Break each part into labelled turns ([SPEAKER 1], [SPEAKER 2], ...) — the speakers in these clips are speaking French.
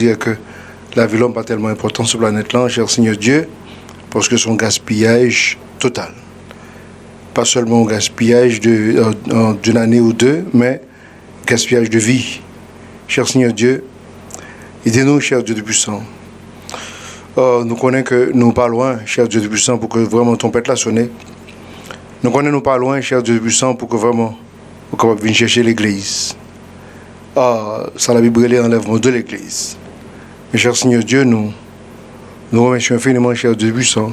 [SPEAKER 1] dire que la vie l'homme pas tellement importante sur la planète là, cher Seigneur Dieu, parce que son gaspillage total. Pas seulement gaspillage d'une année ou deux, mais gaspillage de vie. Cher Seigneur Dieu, aidez-nous, cher Dieu de puissant. Nous connaissons que nous pas loin, cher Dieu de puissant, pour que vraiment ton pète la sonne. Nous connaissons nous pas loin, cher Dieu de puissant, pour que vraiment nous puissions venir chercher l'église. Ça la Bible est l'enlèvement de l'église. Mais cher Seigneur Dieu, nous remercions infiniment, cher Dieu puissant,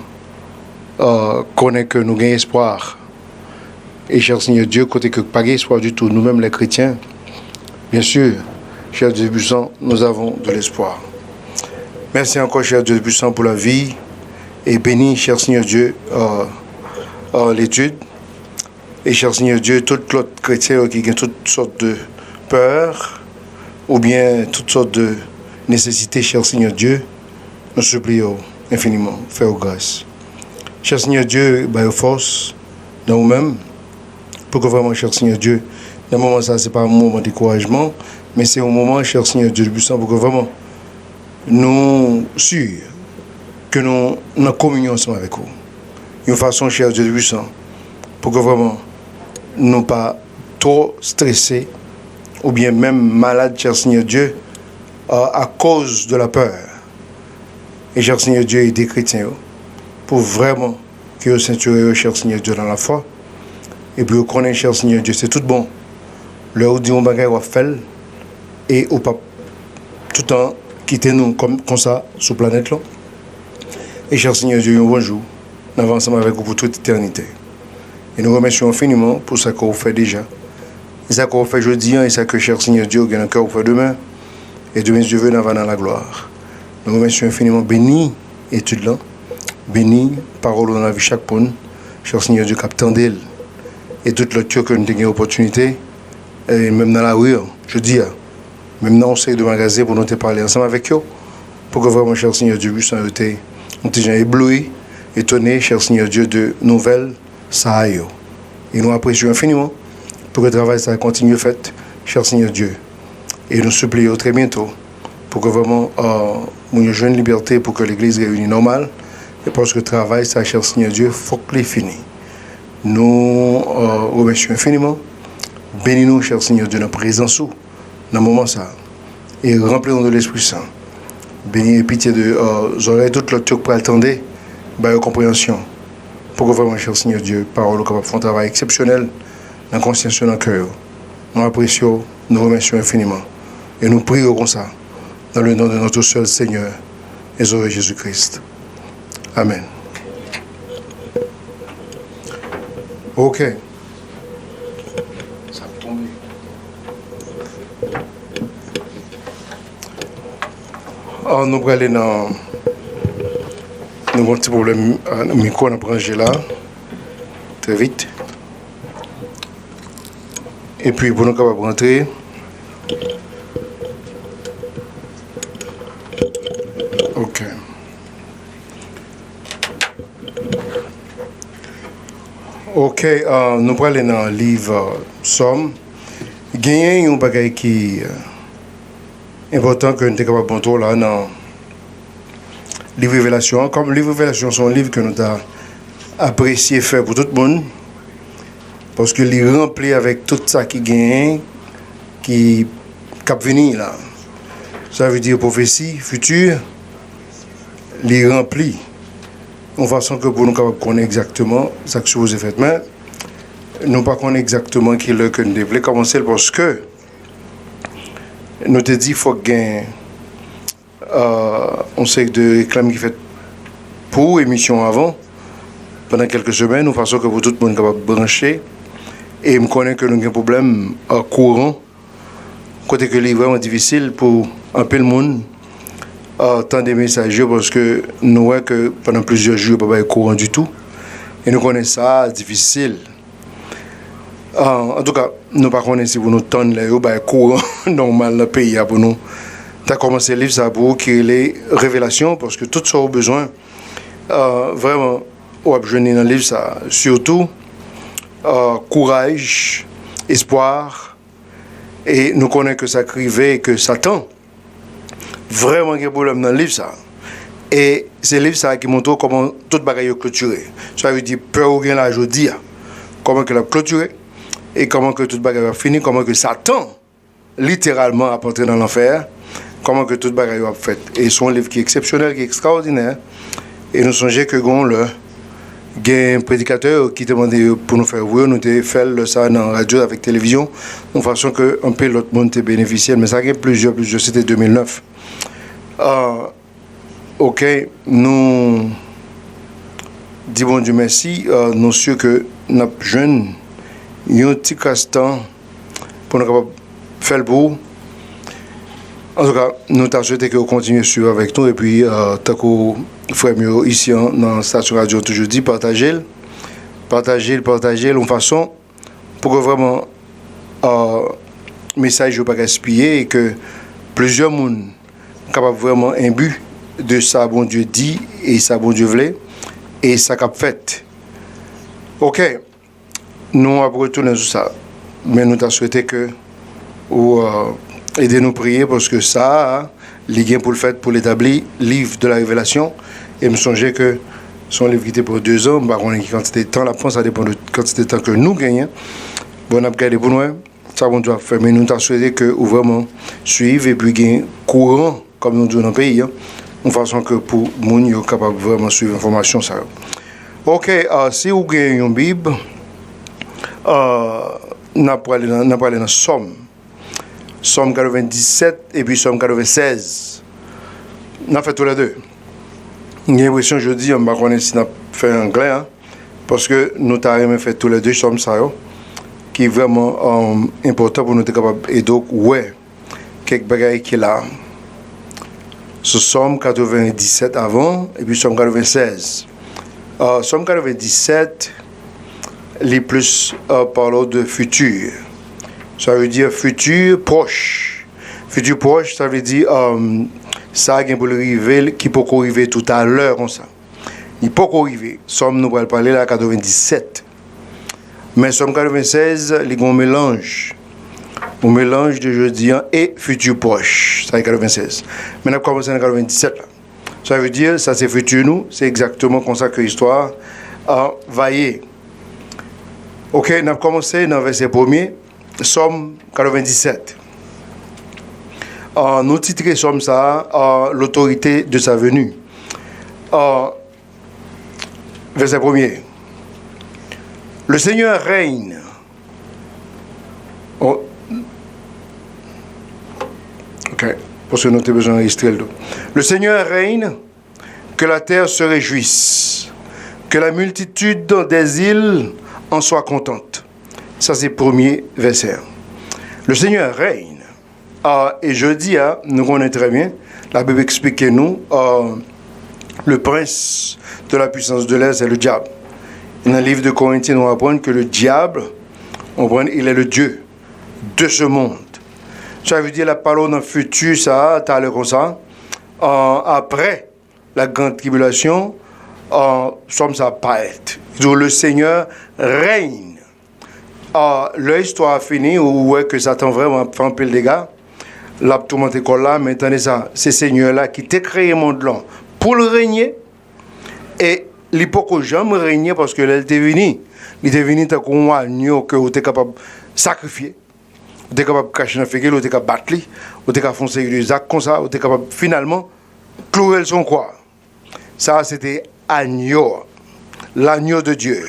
[SPEAKER 1] connaît que nous gagnons espoir. Et cher Seigneur Dieu, côté que pas espoir du tout, nous-mêmes les chrétiens, bien sûr, cher Dieu puissant, nous avons de l'espoir. Merci encore, cher Dieu puissant, pour la vie. Et bénis, cher Seigneur Dieu, l'étude. Et cher Seigneur Dieu, tout l'autre chrétien qui a toutes sortes de peurs, ou bien toutes sortes de nécessités, cher Seigneur Dieu, nous supplions infiniment, fais grâce. Cher Seigneur Dieu, bah, force dans nous-mêmes, pour que vraiment, cher Seigneur Dieu, dans le moment ça, ce n'est pas un moment de découragement, mais c'est un moment, cher Seigneur Dieu, puissant, pour que vraiment, nous sûrs que nous sommes en communion ensemble avec vous. Une façon, cher Dieu puissant, pour que vraiment, nous ne pas trop stressés, ou bien même malades, cher Seigneur Dieu, à cause de la peur. Et cher Seigneur Dieu, aidez les chrétiens pour vraiment que vous ceinturez, cher Seigneur Dieu, dans la foi. Et puis vous connaissez, cher Seigneur Dieu, c'est tout bon. Là où dit on bagaille, on fait, et au pas tout le temps quitter nous comme ça sur la planète là. Et cher Seigneur Dieu, un bonjour, nous avançons avec vous pour toute éternité. Et nous remercions infiniment pour ce que vous faites déjà. Et ça qu'on fait aujourd'hui, et ça que cher Seigneur Dieu, a un cœur pour demain. Et demain, Dieu veut, nous va dans la gloire. Nous remercions infiniment, béni étude là, béni parole dans la vie chaque pone, cher Seigneur Dieu, captain d'elle. Et toute l'autre que nous avons l'opportunité, et même dans la rue, je dis, même dans le de magasin pour nous parler ensemble avec eux, pour que vraiment, cher Seigneur Dieu, puisse nous être ébloui, étonné, cher Seigneur Dieu, de nouvelles, ça aille. Et nous apprécions infiniment pour que le travail ça continue fait, cher Seigneur Dieu. Et nous supplions très bientôt pour que vraiment nous ayons une liberté pour que l'Église réunie normale. Et parce que le travail, ça, cher Seigneur Dieu, il faut qu'il finisse. Nous remercions infiniment. Bénis-nous, cher Seigneur Dieu, dans la présence dans le moment ça. Et remplis-nous de l'Esprit Saint. Bénis et pitié de oreilles, tout le truc pour attendre, compréhension. Pour que vraiment, cher Seigneur Dieu, parole capable de faire un travail exceptionnel dans la conscience, dans le cœur. Nous apprécions, nous remercions infiniment. Et nous prions comme ça, dans le nom de notre seul Seigneur et Sauveur Jésus-Christ. Amen. Ok. Ça va tomber. Nous allons aller dans... Nous avons un petit problème, le micro, on a branché là, très vite. Et puis, pour nous capables de rentrer, ok. Ok, nous allons aller dans le livre Somme. Il y a un bagage qui est important que nous sommes capables de montrer là dans livre Révélation. Comme livre Révélation, c'est un livre que nous avons apprécié faire pour tout le monde. Parce qu'il est rempli avec tout ça qui gagne, qui cap venir là. Ça veut dire prophétie future, il est rempli. En façon que pour nous connaître exactement ce que vous avez fait. Mais nous ne pas connaître exactement qui est le que nous devons commencer parce que nous te dit qu'il faut gagner. On sait que de réclames qui fait pour émission avant, pendant quelques semaines, de façon que pour tout le monde capable de brancher. Et je connais que nous avons un problème courant, côté que c'est vraiment difficile pour un peu le monde, tant des messages, parce que nous voyons que pendant plusieurs jours, il n'y a pas de courant du tout. Et nous connaissons ça difficile. En tout cas, nous ne connaissons pas si pour nous tendre le courant normal dans le pays pour nous. Tu as commencé le livre ça pour créer les révélations, parce que tout ça a besoin. Vraiment, on a besoin dans le livre ça, surtout. Courage, espoir, et nous connaissons que ça crivait et que Satan vraiment un problème dans le livre ça. Et c'est le livre ça qui montre comment toute bagaille est clôturée. Ça veut dire peur ou bien la jodia, comment que la clôturée et comment que toute bagaille va finir, comment que Satan littéralement a entré dans l'enfer, comment que toute bagaille va fait. Et son livre qui est exceptionnel, qui est extraordinaire. Et nous songeons que il y a un prédicateur qui demandait pour nous faire voir, nous avons fait ça dans la radio avec télévision, de façon que un peu l'autre monde était bénéficiaire, mais ça a eu plusieurs, c'était 2009. Ok, nous disons bon Dieu merci, nous sommes sûrs que nous jeunes, il y a un petit casse-temps pour nous faire le bout. En tout cas, nous t'avons souhaité que vous continuiez à suivre avec nous et puis, tant que frère mieux ici dans la station radio, toujours dit, partagez-le en façon pour que vraiment le message ne soit pas gaspillé et que plusieurs personnes soient capables vraiment imbu de ça, bon Dieu dit et ça, bon Dieu voulait et ça qu'a fait. Ok, nous avons retourné sur ça, mais nous t'avons souhaité que vous aidez-nous à prier parce que ça, les gains pour le fait, pour l'établir, livre de la révélation. Et me songeais que son livre qui était pour 2 ans, bah, on a quantité de temps, la France, ça dépend de la quantité de temps que nous gagnons. Bon, on a regardé pour nous, ça on doit faire, mais nous t'avons souhaité que vous vraiment suivre et puis gain courant, comme nous disons dans le pays, de façon que pour les gens soient capables de vraiment suivre l'information. Ça. Ok, si vous avez une Bible, on a parlé dans Somme. Somme 97 et puis Somme 96. On a fait tous les deux. J'ai l'impression, je dis, on va connaître si on a fait anglais, parce que nous avons fait tous les deux Sommes ça, qui est vraiment important pour nous être capables. Et donc, ouais, quelques bagailles qui est là. Ce Somme 97 avant et puis Somme 96. Somme 97, les plus parlent de futur. Ça veut dire futur proche. Futur proche, ça veut dire ça qui peut arriver, qui peut arriver tout à l'heure comme ça. Il peut arriver. Somme, nous allons parler là 97. Mais Somme 96, il y a un mélange. Un mélange de jeudi et futur proche. Ça c'est 96. Mais nous commençons en 97 là. Ça veut dire, ça c'est futur nous, c'est exactement comme ça que l'histoire va y aller. Ok, nous avons commencé dans le verset 1er. Somme 97. Nous titrons Somme ça, l'autorité de sa venue. Verset 1er. Le Seigneur règne. Oh. Ok, pour ce noter besoin d'enregistrer le dos. Le Seigneur règne, que la terre se réjouisse, que la multitude des îles en soit contente. Ça, c'est le premier verset. Le Seigneur règne. Et je dis, nous connaissons très bien, la Bible explique que nous, le prince de la puissance de l'air, c'est le diable. Dans le livre de Corinthiens, on apprend que le diable, il est le Dieu de ce monde. Ça veut dire, la parole dans le futur, ça, tu as le comme ça. Après la grande tribulation, somme ça paraît. Le Seigneur règne. L'histoire a fini, où ouais, que Satan vraiment fait un peu le dégât. Là, tout le monde est là, mais attendez ça, c'est Seigneur-là qui t'a créé le monde là pour le régner. Et il ne peut jamais régner parce que là, il est venu. Il est venu tant qu'on a agneau que vous êtes capable de sacrifier. Vous êtes capable de cacher dans le féquel, vous êtes capable de battre, vous êtes capable de faire des actes comme ça, vous êtes capable finalement clouer son quoi. Ça, c'était agneau, l'agneau de Dieu.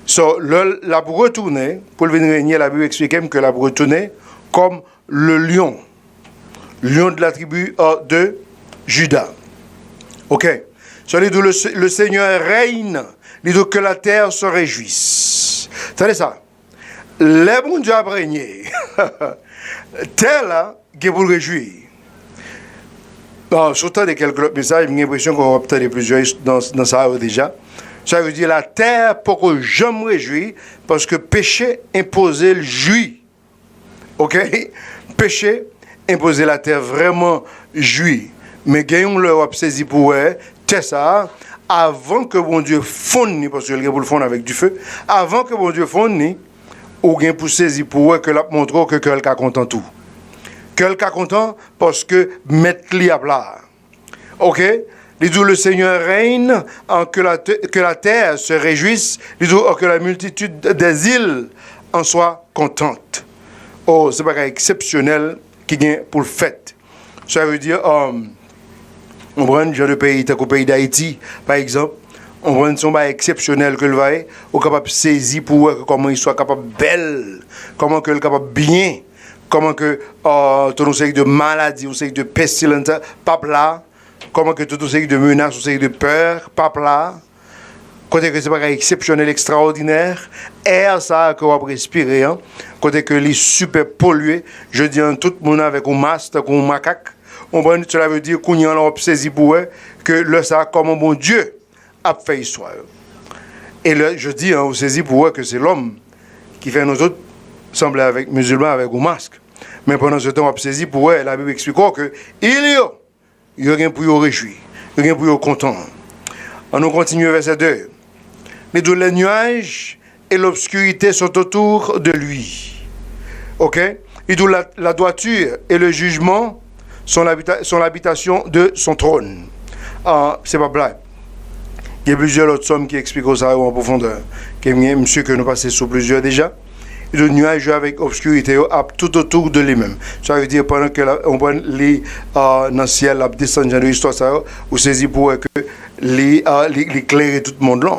[SPEAKER 1] So, la retourner, pour venir régner, la Bible explique que la retourner comme le lion de la tribu de Juda. Ok. So, le Seigneur règne, il dit que la terre se réjouisse. Attendez ça. Les bons Dieu a régné. Terre là, qui est pour le réjouir. Surtout de quelques messages, j'ai l'impression qu'on va peut-être plusieurs dans ça déjà. Ça veut dire la terre pour que je me réjouis parce que péché imposait le jouit. Ok? Péché imposait la terre vraiment jouit. Mais gagnons leur saisi pour eux, c'est ça, avant que bon Dieu fonde, parce que le pour le fondre avec du feu, avant que bon Dieu fonde, ou gain pour saisir pour eux que la montre que quelqu'un content tout. Quelqu'un content parce que mettre li à plat. OK? Il dit le Seigneur règne, que la terre se réjouisse, il dit que la multitude des îles en soit contente. Oh, c'est pas exceptionnel qui vient pour le fait. Ça veut dire, on prend un genre de pays, tel qu'au pays d'Haïti, par exemple, on prend un son exceptionnel que le va, on est capable de saisir pour voir comment il soit capable belle, comment que le capable bien, comment que tout un série de maladies, un série de pestilences, pas là. Comment que tout un série de menaces, un série de peur, pas là. Côté que c'est pas exceptionnel, extraordinaire. Air ça que on va respirer, hein. Côté que les super pollué, je dis en tout le monde avec un masque, avec un macaque. Cela veut dire qu'on y a saisi pour eux que le ça comme un bon Dieu a fait histoire. Et là, je dis, on saisit pour eux que c'est l'homme qui fait nous autres sembler avec musulmans avec un masque. Mais pendant ce temps, on saisit pour eux, la Bible explique que il y a rien pour y réjouir, il y a rien pour y content. On nous continue verset 2. Mais d'où les nuages et l'obscurité sont autour de lui. OK? Et d'où la droiture et le jugement sont l'habitation de son trône. C'est pas blague. Il y a plusieurs autres sommes qui expliquent ça en profondeur. Monsieur que nous passons sur plusieurs déjà. Et le nuage avec obscurité tout autour de lui-même. Ça veut dire pendant que on prend les dans le ciel, la descente de l'histoire, ça, ou saisit pour que l'éclairer tout le monde là.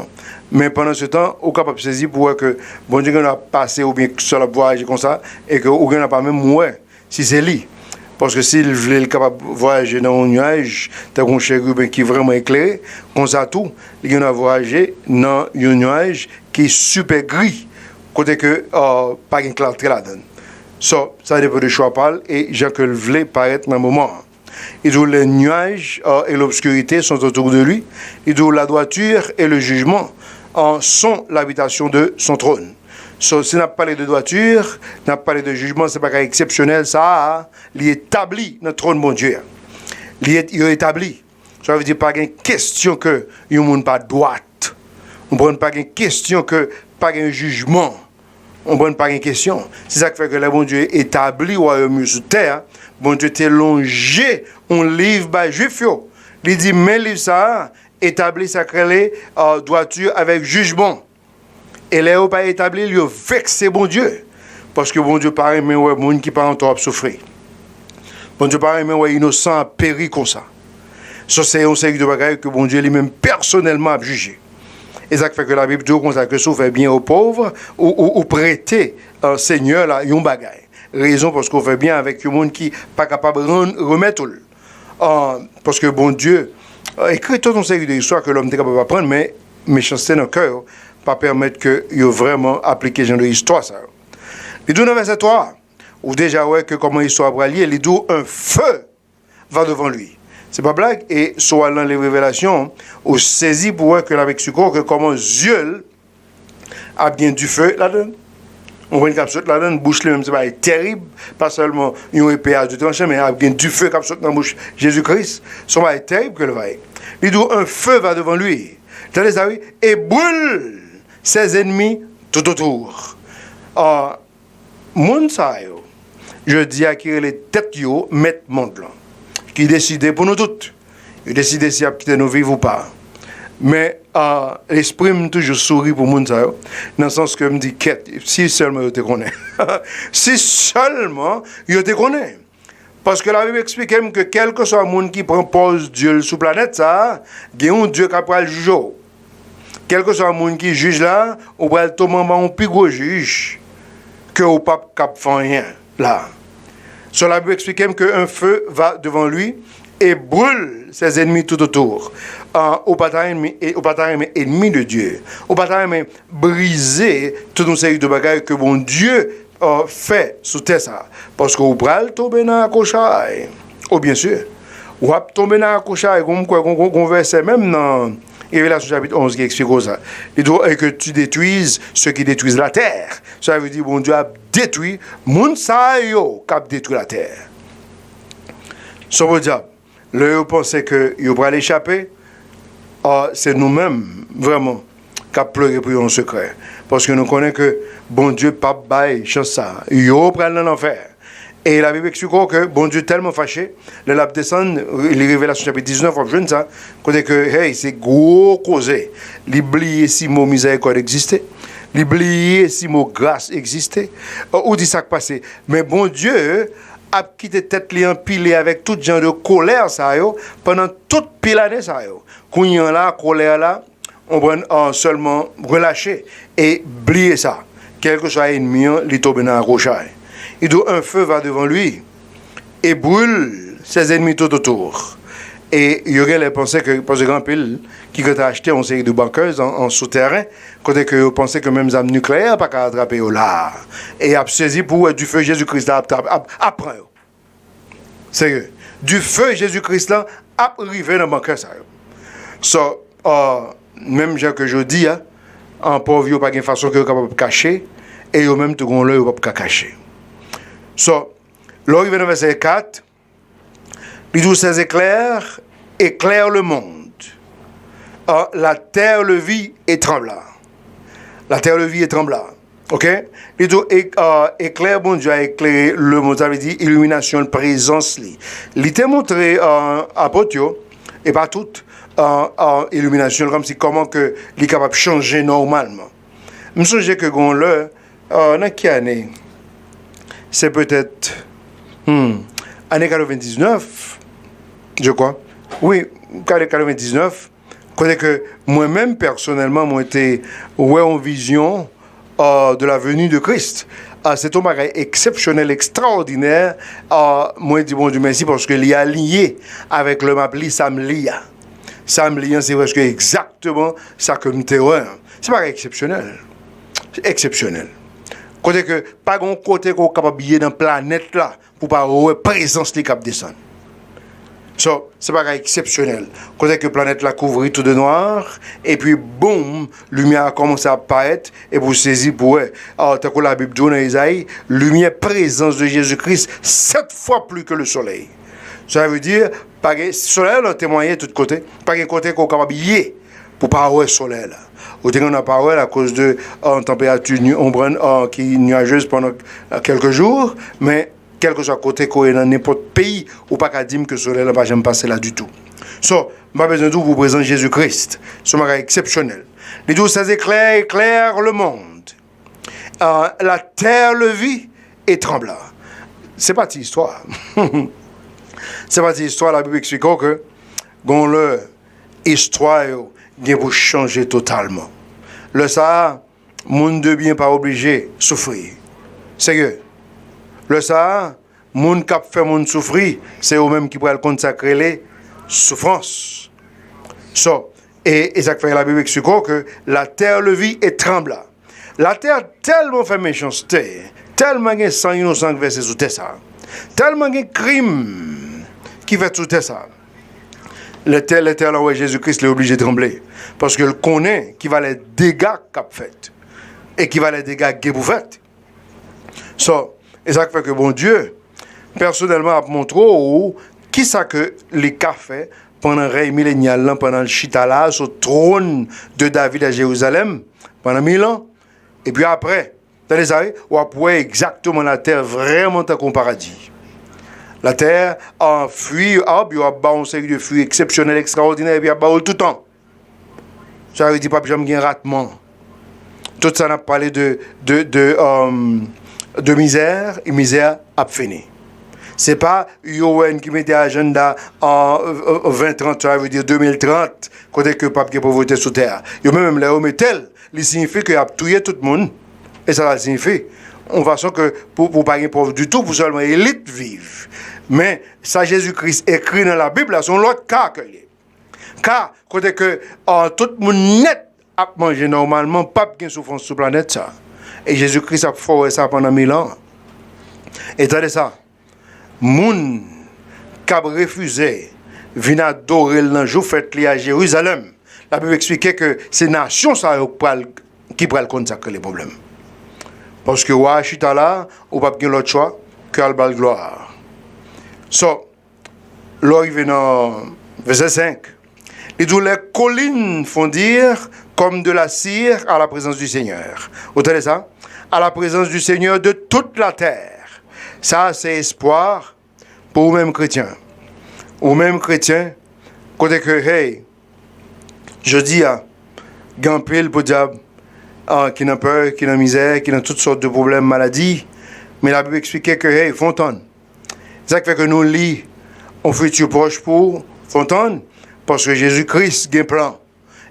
[SPEAKER 1] Mais pendant ce temps, on est capable de saisir pour que bon Dieu a passé ou bien sur la voyage comme ça, et que on n'a pas même moins si c'est lui. Parce que s'il voulait être capable de voyager dans un nuage, dans un chérubin qui est vraiment éclairé, comme ça tout, il a voyagé dans un nuage qui est super gris. Côté que pas une clarté là-dedans. Ça dépend de choix parle et j'ai que le voulait paraître dans le moment. Et d'où les nuages et l'obscurité sont autour de lui, et d'où la droiture et le jugement sont l'habitation de son trône. Si on n'a pas parlé de droiture, on n'a pas parlé de jugement, c'est pas exceptionnel, ça, il établit notre trône, mon Dieu. Il est établi. Ça veut dire pas une question que il n'y a pas droite. On ne prend pas une question que pas un jugement. On ne prend pas une question. C'est ça qui fait que le bon Dieu établit au royaume sur terre. Bon Dieu t'est longé un livre par juif. Il dit, mais livre ça, établi sacré, droiture avec jugement. Et là, il pas établi, il a vexé bon Dieu. Parce que bon Dieu paraît, mais ouais, monde qui parle en toi souffrir. Bon Dieu paraît, mais ouais, innocent a péri comme ça. Ça, c'est un série de bagages que bon Dieu lui-même personnellement a jugé. Et ça fait que la Bible dit que ça fait bien aux pauvres ou prêter un Seigneur là, un bagaille. Raison parce qu'on fait bien avec un monde qui n'est pas capable de remettre. Parce que bon Dieu, écrit toute une série d'histoires que l'homme est capable d'apprendre, mais méchanceté dans le cœur, pas permettre qu'il vraiment appliquer ce genre d'histoire. Il dit dans verset 3, ou déjà ouais que comment l'histoire va lier, il dit un feu va devant lui. C'est pas blague. Et soit dans les révélations, on saisit pour voir que avec sucre, que comment Dieu a bien du feu là-dedans. On voit une capsule là-dedans, une bouche même, c'est pas terrible. Pas seulement une épée à du tranché, mais il y a bien du feu capsule dans la bouche Jésus-Christ. Ce n'est pas terrible que le va. Il dit un feu va devant lui. Attendez ça, oui. Et brûle ses ennemis tout autour. Moun sa yo, je dis à qui les têtes yo, mettre monde là. Qui décide pour nous toutes. Il décide si à quitter nos vies ou pas. Mais l'esprit me toujours sourit pour moun ça, dans le sens que me dit si seulement je te connais. Si seulement je te connais. Parce que la Bible explique que quel que soit le monde qui prend pause Dieu sur la planète, ça, il y a un Dieu qui va le juger. Quel que soit le monde qui juge là, on va le tomber un plus gros juge que au pape qui fait rien là. Sur la Bible explique qu'un feu va devant lui et brûle ses ennemis tout autour. Au bataille ennemi de Dieu. Au bataille briser toute une série de bagages que bon Dieu fait sous terre ça. Parce que vous prenez tomber dans la cochaille. Oh bien sûr. Vous tomber dans la cochaille comme verset même dans Révélation chapitre 11 qui explique ça. Il doit que tu détruises ceux qui détruisent la terre. Ça veut dire bon Dieu a détruit moun sa yo qui a détruit la terre. Ça veut dire le pensait que il va l'échapper. C'est nous-mêmes vraiment qui a pleuré pour un secret. Parce que nous connaissons que bon Dieu pas bail chance ça. Yo prend l'enfer. Et la Bible explique que bon Dieu tellement fâché, le lap descend, les Révélations chapitre 19, on jeune ça, côté que hey, c'est gros causé. L'oublier si mot miséricorde existait, l'oublier si mot grâce existait, ou dit ça que passé. Mais bon Dieu a quitté tête li empilé avec tout genre de colère ça yo pendant toute pile année ça yo. Quand y a la colère là, on prend seulement relâcher et oublier ça. Quel que soit l'ennemi, il tombe dans la rochaille. Il dit un feu va devant lui et brûle ses ennemis tout autour. Et il y aurait les pensées que, par exemple, qui ont acheté une série de banqueuses en souterrain, quand ils pensaient que même les armes nucléaires pas qu'à attraper là. Et ils ont saisi pour du feu Jésus-Christ après. Sérieux. Du feu Jésus-Christ là, arrivé dans le banqueur. So, même gens que je dis, en pauvre, il n'y a pas de façon que vous capable de cacher, et vous même tout le monde ne peut pas cacher. So, là, il vient dans verset 4, il dit ces éclairs éclairent le monde. La terre le vit et trembla. La terre le vit et trembla. Ok? Il dit éclair, bon Dieu a éclairé le monde. Ça veut dire illumination, présence. Il était montré à Potio, et pas toutes, illumination, comme si comment que il est capable de changer normalement. Je me souviens que quand là, dans quelle année? C'est peut-être année 99, je crois. Oui, année 99. Quand que moi-même, personnellement, moi, été en vision de la venue de Christ. C'est un bagage exceptionnel, extraordinaire. Moi, je dis bon Dieu merci parce qu'il est lié avec le mapli Samlia. Samlia, c'est presque exactement ça que nous avons. C'est pas exceptionnel. C'est exceptionnel. Côté que pas un côté qu'on est capable de dans la planète là pour pas avoir présence des cap descendre. So, c'est pas exceptionnel. Côté que la planète là couvre tout de noir et puis boum, lumière a commencé à apparaître et vous saisir pour tant que la Bible dit dans Isaïe, lumière présence de Jésus-Christ 7 fois plus que le soleil. Ça veut dire pas le soleil là témoigner de tous côtés, pas un côté qu'on est capable de pour pas avoir le soleil là. Au début, on a parlé à cause de température qui est nuageuse pendant quelques jours, mais quel que soit le côté qu'on est dans n'importe quel pays, ou pas qu'à dire que le soleil n'a pas jamais passé là du tout. So, je n'ai pas besoin de vous présenter Jésus-Christ. C'est un exceptionnel. Les 12 éclairs éclairent le monde. La terre le vit et trembla. C'est pas une histoire. C'est pas une histoire. La Bible explique que dans l'histoire, il faut changer totalement. Le ça, monde de bien pas obligé de souffrir. Sérieux. Le ça, monde qui fait monde souffrir, c'est eux-mêmes qui pourraient consacrer les souffrances. So, et ça fait la Bible explique que la terre le vit et trembla. La terre tellement fait méchanceté, tellement de sang innocent versé sous terre ça, tellement de crimes qui fait sous terre ça. Le terre là où Jésus-Christ est obligé de trembler. Parce qu'il connaît qu'il va les dégâts qu'il a fait. Et qu'il va les dégâts qu'il a fait. So, et ça fait que bon Dieu, personnellement, a montré qui ça que les cas fait pendant le règne millénial, pendant le chita sur le trône de David à Jérusalem, pendant 1000 ans. Et puis après, on va pouvoir exactement la terre vraiment comme paradis. La terre a fui, il y a une série de fruits exceptionnels, extraordinaires, et puis il y a tout le temps. Ça veut dire pas que j'ai un ratement. Tout ça n'a parlé de misère, et misère a fini. C'est pas UN qui mettait l'agenda en 2030, ça veut dire 2030, côté que pape qui pauvreté sous terre. Yo même là, mais tel, il signifie qu'il a tué tout le monde. Et ça signifie, en façon que pour pas être pauvre du tout, pour seulement élite vive. Mais ça, Jésus-Christ écrit dans la Bible, c'est l'autre cas que il est. Car, côté que tout le monde net a mangé normalement, pas de souffrance sur la planète, ça. Et Jésus-Christ a fait ça pendant 1000 ans. Et t'as ça. Moun qui a refusé venir adorer le jour fait à Jérusalem. La Bible expliquait que c'est nations qui prennent consacrer les problèmes. Parce que Washita là, ou pas de l'autre choix que Albal gloire. So, là, il vient dans verset 5. Et d'où les collines font dire comme de la cire à la présence du Seigneur. Vous entendez ça? À la présence du Seigneur de toute la terre. Ça, c'est espoir pour vous-même chrétiens. Vous-même chrétiens, côté que, hey, je dis à Gampil pour diable, qui n'a peur, qui n'a misère, qui n'a toutes sortes de problèmes, maladies, mais la Bible expliquait que, hey, Fontaine, c'est ça qui fait que nous lisons un futur proche pour Fontaine, parce que Jésus-Christ a un plan.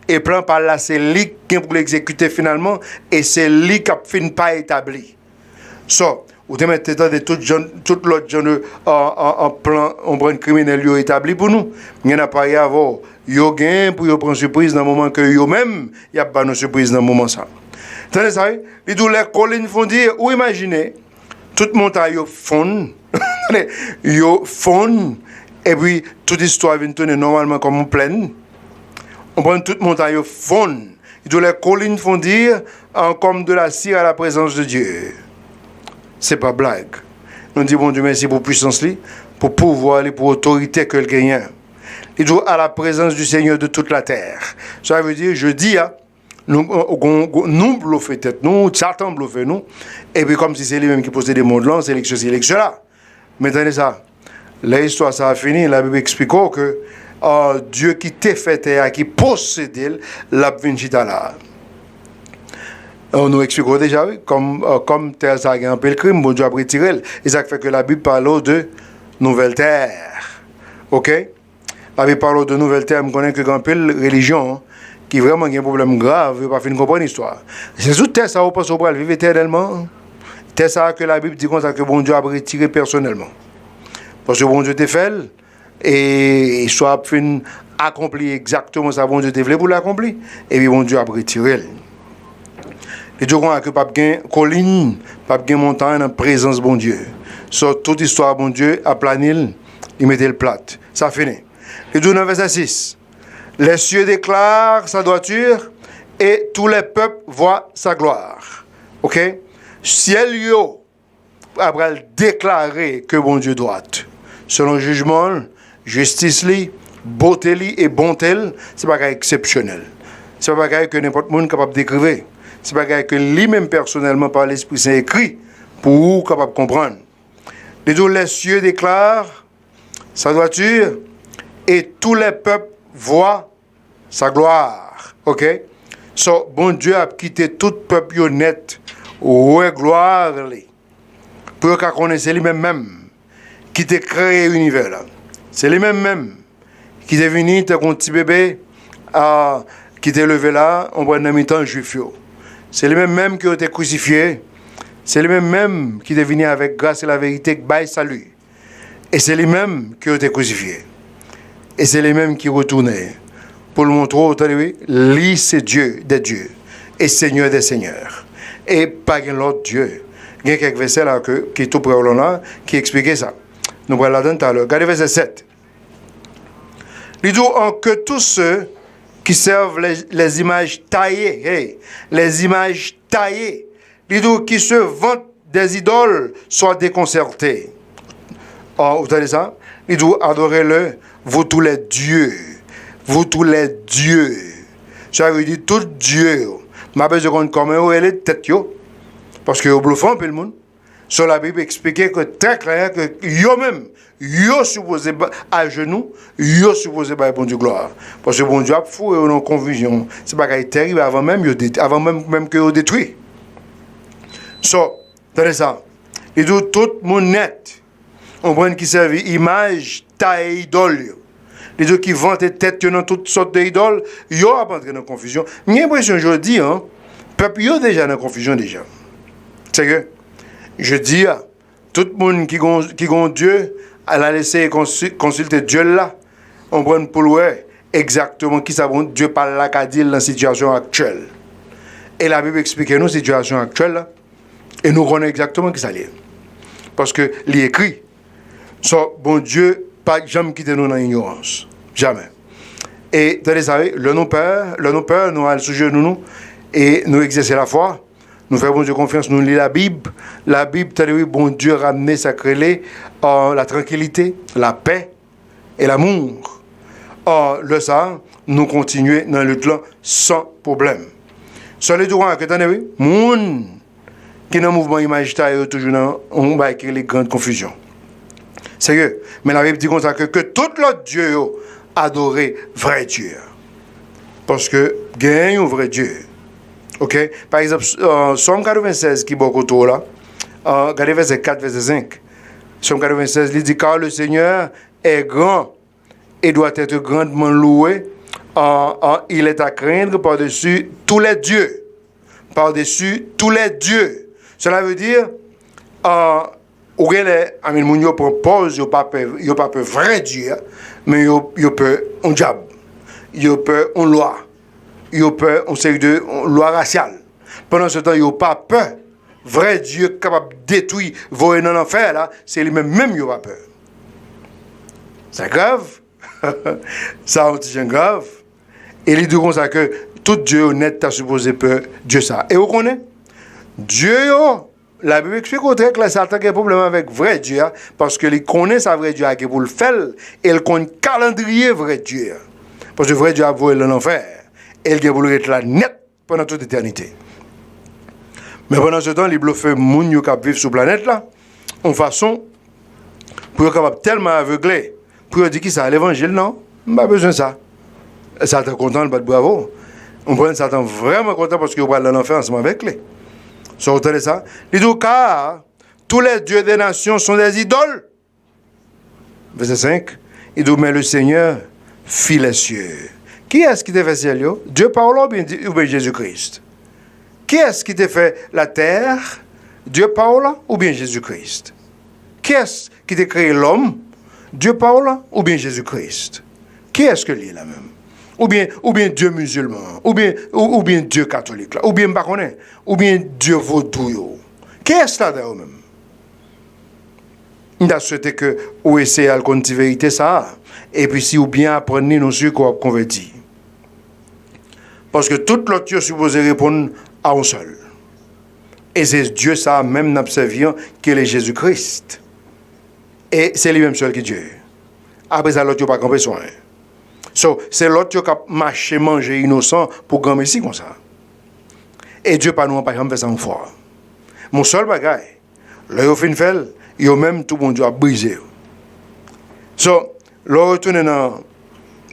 [SPEAKER 1] Et plan par là, c'est lui qui pour l'exécuter finalement, et c'est lui qui a fini pas établi. So, vous te mettez dans tout l'autre genre en plan, en plan criminel établi pour nous. Il n'y en a pas à avoir. Yo gain pour yo prendre surprise dans le moment que yo même, il y a pas de surprise dans le moment ça. Tenez ça, les tous les collines font dire, ou imaginez, toute montagne yo fond, yo fond, et puis toute histoire vient tourner normalement comme en pleine. On prend toute montagne yo fond, et tous les collines font dire, comme de la cire à la présence de Dieu. C'est pas blague. Nous disons, bon Dieu, merci pour puissance, pour pouvoir, pour autorité que le gagne. Il dit à la présence du Seigneur de toute la terre. Ça veut dire, je dis, nous bluffons tête, nous, Satan bluffe nous, et puis comme si c'est lui-même qui possédait des mondes là, c'est là. Maintenant, ça, l'histoire, ça a fini, la Bible explique que Dieu qui t'a fait terre, qui possède la vinchita là. On nous explique déjà, oui, comme terre ça a un peu le crime, bon Dieu a retiré. Et ça fait que la Bible parle de nouvelle terre. Ok? La Bible parle de nouvelle terre, je connais que un peu la religion qui vraiment a un problème grave, il ne pas finir comprendre l'histoire. C'est toute terre ça, on pense qu'on va vivre éternellement. Terre ça que la Bible dit comme ça que bon Dieu a retiré personnellement. Parce que bon Dieu t'a fait, et soit fin accompli exactement ça, bon Dieu t'a voulu pour l'accomplir, et puis bon Dieu a retiré. Et je crois que pas de colline, pas de montagne en présence bon Dieu. Sur toute histoire bon Dieu a plané, il mettait le plat. Ça finit. Et dans le verset 6. Les cieux déclarent sa droiture et tous les peuples voient sa gloire. OK? Ciel yo après déclarer que bon Dieu droit. Selon le jugement, justice li, beauté li et bonté, c'est pas exceptionnel. C'est pas que n'importe monde capable d'écrire. C'est pas que lui-même personnellement par l'Esprit Saint écrit pour vous capable de comprendre. Les cieux déclarent sa droiture et tous les peuples voient sa gloire. OK? So, bon Dieu a quitté tout peuple honnête, ouais gloire, pour qu'on connaisse lui-même qui t'a créé l'univers là. C'est lui-même qui est venu, t'as un petit bébé, qui t'est levé là, on prend un mi-temps juif. C'est lui-même qui a été crucifié. C'est lui-même qui est venu avec grâce et la vérité, qui baille salut. Et c'est lui-même qui a été crucifié. Et c'est lui-même qui est retourné. Pour le montrer, lui c'est Dieu des dieux. Et Seigneur des seigneurs. Et pas l'autre Dieu. Il y a quelques versets là qui est tout près là, qui expliquent ça. Nous allons la donner tout à l'heure. Regardez verset 7. Il dit que tous ceux qui servent les images taillées, hey, les images taillées, qui se vantent des idoles, soient déconcertés. Vous entendez ça? Il dit, adorez-le, vous tous les dieux. Vous tous les dieux. Ça veut dire tout Dieu. Ma besoin de comment elle est tête yo. Parce que vous bluffez un peu le monde. Sur la Bible expliquait que très clair que yo-même, yo supposé à genoux, yo supposé par bon Dieu gloire. Parce que bon Dieu a fou et on a confusion. C'est pas qu'il terrible avant même que yo détruit. So, tenez ça. Et tout le monde net, on prend qui servent image, taille, idole. Les gens qui vantent tête dans toutes sortes d'idoles, yo a pas entré dans confusion. J'ai l'impression aujourd'hui, peuple yo déjà dans confusion déjà. C'est que je dis à tout le monde qui a Dieu, elle a laissé consulter Dieu là. On prend pour ouais exactement qui ça Dieu parle là qu'a dit dans la situation actuelle. Et la Bible explique nous la situation actuelle là. Et nous connaissons exactement qui ça lié. Parce que l'écrit, bon Dieu, pas jamais quitter nous dans l'ignorance. Jamais. Et vous savez, le non-père, nous allons sujet nous et nous exercer la foi. Nous faisons bon Dieu confiance, nous lisons la Bible. La Bible, bon Dieu ramener sacré la tranquillité, la paix et l'amour. Le ça, nous continuons dans le plan sans problème. Sur les droits que vous avez, qui dans le mouvement imaginaire toujours dans on va écrire les grandes confusions. Sérieux. Mais la Bible dit comme ça que tout l'autre Dieu adorer vrai Dieu. Parce que gagne un vrai Dieu. OK? Par exemple, Somme 96 qui est beaucoup là, regardez verset 4, verset 5. Somme 96, il dit car le Seigneur est grand et doit être grandement loué. Il est à craindre par-dessus tous les dieux. Par-dessus tous les dieux. Cela veut dire, ou bien les moun yo propose, yo pas peur vrai Dieu, mais yo peur un diable. Yo peur une loi. Yo peur une série de loi raciale. Pendant ce temps, yo pas peur. Vrai Dieu capable de détruire, voyer dans l'enfer, là, c'est lui-même yo pas peur. C'est grave. Ça, c'est grave. Et il dit comme ça que tout Dieu honnête a supposé peur Dieu ça. Et vous connaissez? Dieu, la Bible explique au contraire que Satan a un problème avec vrai Dieu, parce qu'il connaît sa vrai Dieu qui pour le faire, et il connaît le calendrier vrai Dieu. Parce que vrai Dieu a volé l'enfer. Et il a voulu être là net pendant toute l'éternité. Mais pendant ce temps, il a fait moun yo qui vivent sur la planète là, en façon, pour être capable tellement aveugler, pour dire qui ça, l'évangile, non? Pas besoin de ça. Satan content, le bat bravo. On prend Satan vraiment content parce qu'il va dans l'enfer ensemble avec lui. So, vous entendez ça? Il dit, car tous les dieux des nations sont des idoles. Verset 5. Il dit, mais le Seigneur fit les cieux. Qui est-ce qui t'a fait ciel? Dieu parle ou bien Jésus-Christ? Qui est-ce qui t'a fait la terre? Dieu parle ou bien Jésus-Christ? Qui est-ce qui t'a créé l'homme? Dieu parle ou bien Jésus-Christ? Qui est-ce que lui là même? Ou bien Dieu musulman, ou bien Dieu catholique, là, ou bien baconné, ou bien Dieu vaudou. Qui est-ce là d'ailleurs même? Il a souhaité que vous essayez de connaître la vérité ça, et puis si vous bien apprenez nos yeux qu'on converti. Parce que tout l'autre est supposé répondre à un seul. Et c'est Dieu ça même n'observant qu'il est Jésus-Christ. Et c'est lui-même seul qui est Dieu. Après ça, l'autre n'a pas besoin. So, c'est l'autre qui a marché, manger innocent pour grand Messie comme ça. Et Dieu pas nous pas faire ça une fois. Mon seul bagage, là il fin fait, il même tout mon Dieu a brisé. So, là retourne dans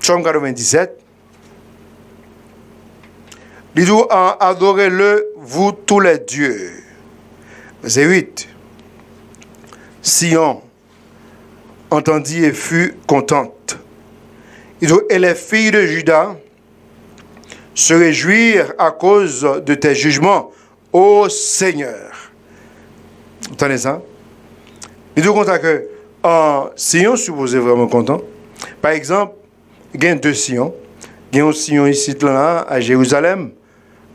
[SPEAKER 1] Somme 97. Il dit adorez-le vous tous les dieux. Verset 8. Sion entendit et fut contente. Et les filles de Juda se réjouirent à cause de tes jugements, ô Seigneur. Vous entendez ça? Il dit comme ça que Sion supposé vraiment content. Par exemple, il y a deux Sion. Il y a un Sion ici là, à Jérusalem.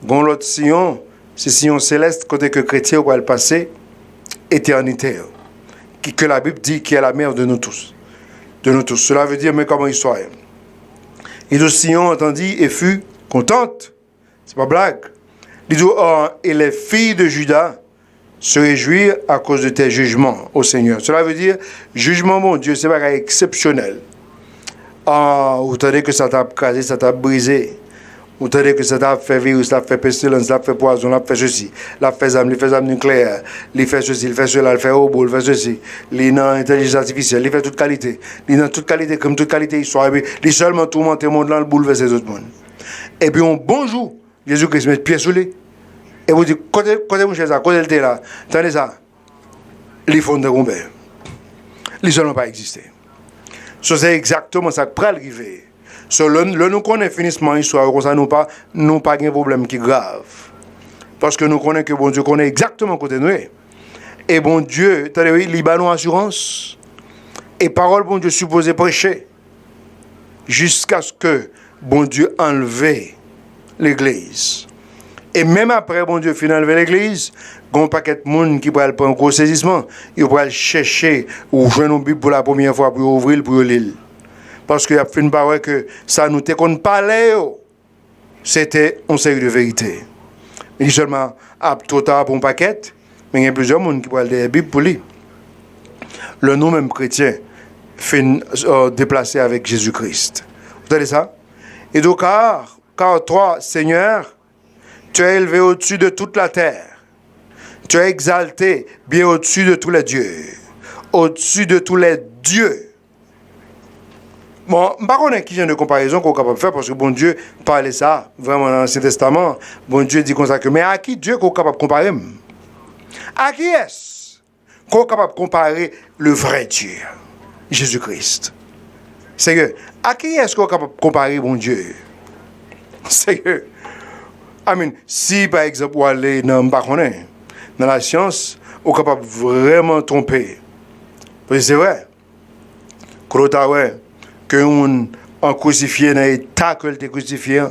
[SPEAKER 1] Il y a l'autre Sion, c'est Sion céleste, côté que chrétien va le passer éternité. Que la Bible dit qui est la mère de nous tous. De nous tous. Cela veut dire, mais comment il soit. Et de Sion entendit et fut contente. C'est pas blague. Il dit, et les filles de Juda se réjouirent à cause de tes jugements, ô Seigneur. Cela veut dire, jugement, mon Dieu, c'est pas exceptionnel. Vous entendez que ça t'a crasé, ça t'a brisé. Vous entendez que ça t'a fait virus, ça t'a fait pestilence, ça t'a fait poison, ça t'a fait ceci, ça fait ça fait armes nucléaires, il fait ceci, il fait cela, il fait robot, il fait ceci, il a intelligence artificielle, il fait toute qualité. Il a toute qualité, comme toute qualité histoire, et puis il seulement tourmenter le monde dans le bouleverser les autres mondes. Et puis un bonjour, Jésus-Christ met pied sous lui. Et vous dites, côté mon cher, côté le thé là, attendez ça, les fonds de Gombert. Ils ne seulement pas existé. So, c'est exactement ça que pral arriver. So, le nous connaissons finissement l'histoire, comme ça nous pas de problème qui est grave. Parce que nous connaissons que bon Dieu connaît exactement côté nous. Et bon Dieu, il y a une assurance. Et parole bon Dieu supposé prêcher. Jusqu'à ce que bon Dieu enlève l'église. Et même après bon Dieu finit enlever l'église, il y a un paquet de monde qui va prendre un gros saisissement. Il va chercher ou joindre une Bible pour la première fois pour ouvrir pour l'île. Parce qu'il y a fait une parole que ça nous était qu'on parlait, c'était une série de vérités. Il seulement à trop tard pour un paquet, mais il y a plusieurs personnes qui parlent de la Bible pour lui. Le nom même chrétien fait déplacer avec Jésus-Christ. Vous savez ça? Et donc, car toi, Seigneur, tu es élevé au-dessus de toute la terre. Tu es exalté bien au-dessus de tous les dieux. Au-dessus de tous les dieux. Bon, je ne sais pas qui genre de comparaison qu'on est capable de faire parce que bon Dieu parlait ça vraiment dans l'Ancien Testament. Bon Dieu dit comme ça que, mais à qui Dieu qu'on est capable de comparer? À qui est-ce qu'on est capable de comparer le vrai Dieu? Jésus-Christ. C'est que, à qui est-ce qu'on est capable de comparer bon Dieu? C'est que, si par exemple, vous allez dans la science, on est capable de vraiment tromper. Parce que c'est vrai. Que on crucifié dans l'état que était crucifié,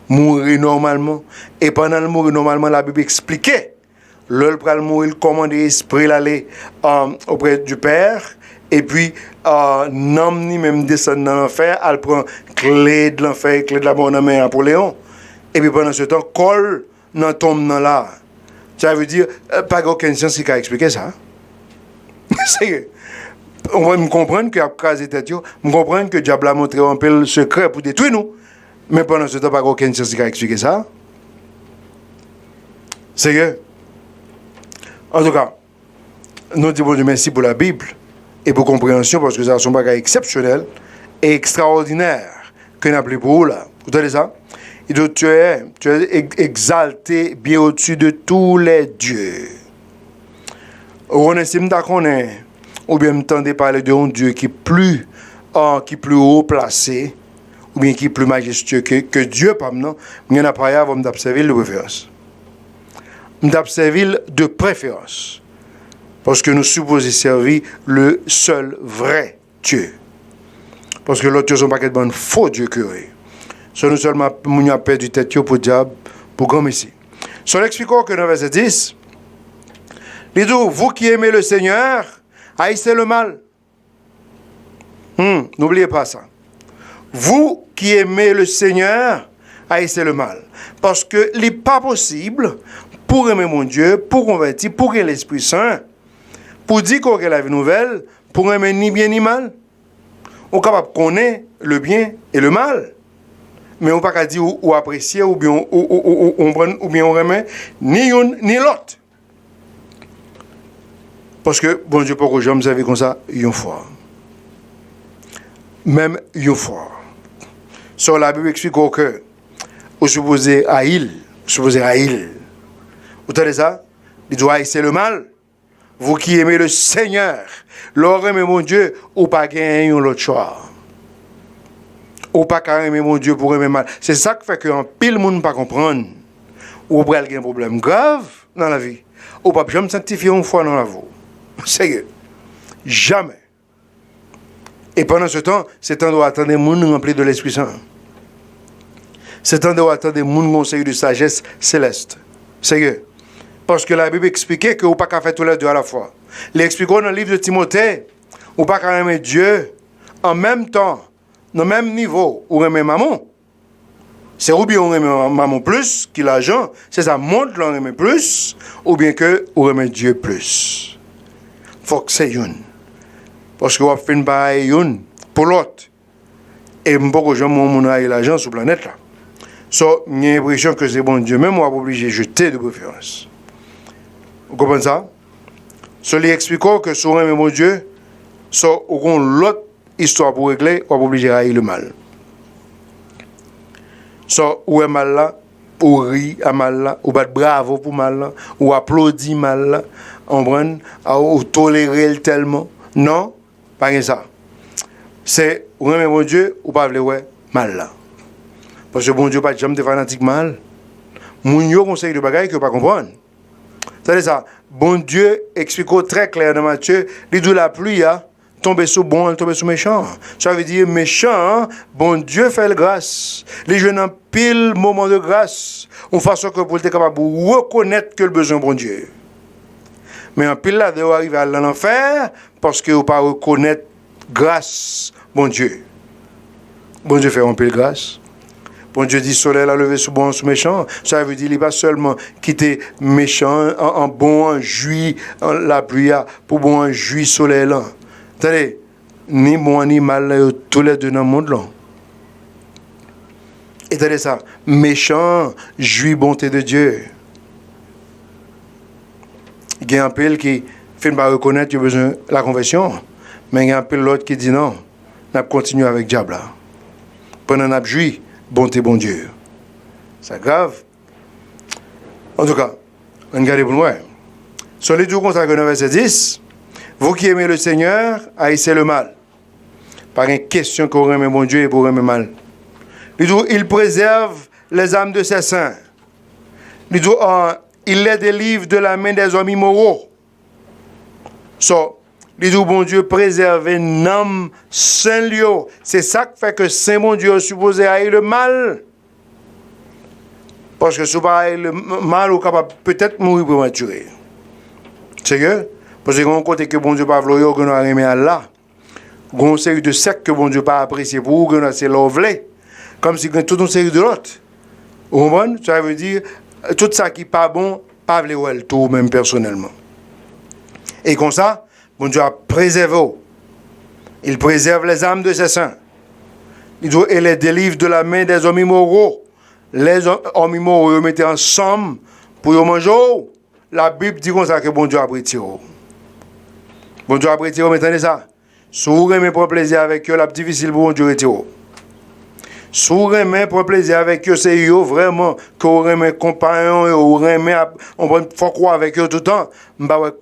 [SPEAKER 1] mourir normalement. Et pendant le mourir normalement, la Bible expliquait. L'homme pral mourir, commande l'esprit l'aller auprès du Père. Et puis, non, ni même descendre dans l'enfer, elle prend clé de l'enfer, clé de la mort dans la main Napoléon. Et puis pendant ce temps, colle dans tombe dans là. Ça veut dire, pas aucune science qui a expliqué ça. C'est on va me comprendre qu'il a crasé tête, me comprendre que Diable a montré un peu le secret pour détruire nous. Mais pendant ce temps, pas aucune science qui a expliqué ça. C'est que, en tout cas, nous disons Dieu merci pour la Bible et pour compréhension parce que ça sont bagages exceptionnels et extraordinaires que nous appelons pour vous là. Vous entendez ça? Et donc tu es exalté bien au-dessus de tous les dieux. On estime qu'on est ou bien m'entendez parler d'un Dieu qui est plus haut placé, ou bien qui est plus majestueux que Dieu, pas maintenant, il y en a pas avant d'observer de préférence. D'observer de préférence. Parce que nous supposons servir le seul vrai Dieu. Parce que l'autre Dieu, sont pas qu'un bon faux Dieu que c'est nous seulement, nous avons perdu tête pour le diable, pour grand messie. Son expliquant que dans verset 10, il dit, vous qui aimez le Seigneur, haïssez le mal. N'oubliez pas ça. Vous qui aimez le Seigneur, haïssez le mal. Parce que il n'est pas possible pour aimer mon Dieu, pour convertir, pour aimer l'Esprit Saint, pour dire qu'on a la vie nouvelle, pour aimer ni bien ni mal. On est capable de connaître le bien et le mal. Mais on ne peut pas dire ou apprécier ou bien on remet ni une ni l'autre. Parce que, bon Dieu, pour que je me serve comme ça, une fois. Même une fois. Sur la Bible explique que vous supposez haïr. Vous entendez ça? Il doit haïr le mal. Vous qui aimez le Seigneur, l'or aimez mon Dieu, ou pas gagner l'autre choix. Ou pas aimer mon Dieu pour aimer mal. C'est ça qui fait qu'un pile monde ne pas comprendre. Ou pas un problème grave dans la vie. Ou pas jamais sanctifier une fois dans la vie. Sérieux. Jamais. Et pendant ce temps, c'est temps d'attendre des gens remplis de l'Esprit Saint. C'est temps d'attendre des gens conseillés de sagesse céleste. Sérieux. Parce que la Bible expliquait que vous ne pouvez pas faire tous les deux à la fois. Il explique dans le livre de Timothée, vous ne pouvez pas aimer Dieu en même temps, dans le même niveau, ou aimer maman. C'est ou bien on aime maman plus que l'argent, c'est ça montre l'on aime plus, ou bien que on aime Dieu plus. Faut que c'est une. Parce que on fait une pareille une pour l'autre. Et beaucoup de gens ont l'argent sur la planète là. So, j'ai l'impression que c'est bon Dieu, même on va obligé de jeter de préférence. Vous comprenez ça? Celui expliquant que si on aime mon Dieu, so, on a l'autre histoire pour régler, on va obligé de haïr le mal. So, ou est mal là, ou rit à mal là, ou bat bravo pour mal là, ou applaudit mal là, ou tolérer tellement. Non, pas ça. C'est, ou aime mon Dieu, ou pas vouloir mal là. Parce que bon Dieu pas jamais de fanatique mal. Moun yo conseil de bagaille que pas comprendre. C'est ça. Bon Dieu explique très clair dans Matthieu, il dit la pluie a tombé sur bon, elle tombe sur méchant. Ça veut dire méchant, bon Dieu fait la grâce. Les jeunes en pile moment de grâce, en façon que pour être capable de reconnaître que le besoin bon Dieu. Mais en pile là, de arriver à l'enfer parce que vous pas reconnaître grâce bon Dieu. Bon Dieu fait un pile grâce. Bon Dieu dit soleil a levé sur bon, sur méchant. Ça veut dire qu'il n'est pas seulement quitter méchant, en bon, en juillet, la pluie, pour bon, en juillet, soleil là. Attendez, ni bon ni mal, tous les deux dans le monde là. Et attendez ça, méchant, juillet, bonté de Dieu. Il y a un pile qui fait pas reconnaître qu'il a besoin de la confession, mais il y a un pile l'autre qui dit non, on continue avec diable là. Pendant qu'on a joui, bonté bon Dieu. C'est grave. En tout cas, on regarde pour moi. Sur les deux consacrés dans verset 10, vous qui aimez le Seigneur, haïssez le mal. Pas une question qu'on aime bon Dieu et pour aimer mal. Il préserve les âmes de ses saints. Il les délivre de la main des hommes immoraux. Bon Dieu préserve une âme saint lieu. C'est ça qui fait que Saint bon Dieu est supposé haïr le mal. Parce que si vous haïr le mal, vous êtes capable peut-être mourir prématuré. C'est que, parce que quand côté que bon Dieu pas voulu, qu'on a aimé Allah. Une série de sectes que bon Dieu pas apprécié pour vous, qu'on c'est l'ovlé. Comme si toute une série de l'autre. Vous comprenez? Ça veut dire, tout ça qui n'est pas bon, pas le tout, même personnellement. Et comme ça, bon Dieu a préservé. Il préserve les âmes de ses saints. Il les délivre de la main des hommes immoraux. Les hommes immoraux, ils mettent ensemble pour y manger. La Bible dit comme ça que bon Dieu a retiré. Bon Dieu a retiré, vous entendez ça? Si vous aimez pour plaisir avec eux, la difficile pour bon Dieu retirer. Si vous aimez pour plaisir avec eux, c'est eux vraiment que vous aimez compagnon et vous aimez, on faut croire avec eux tout le temps.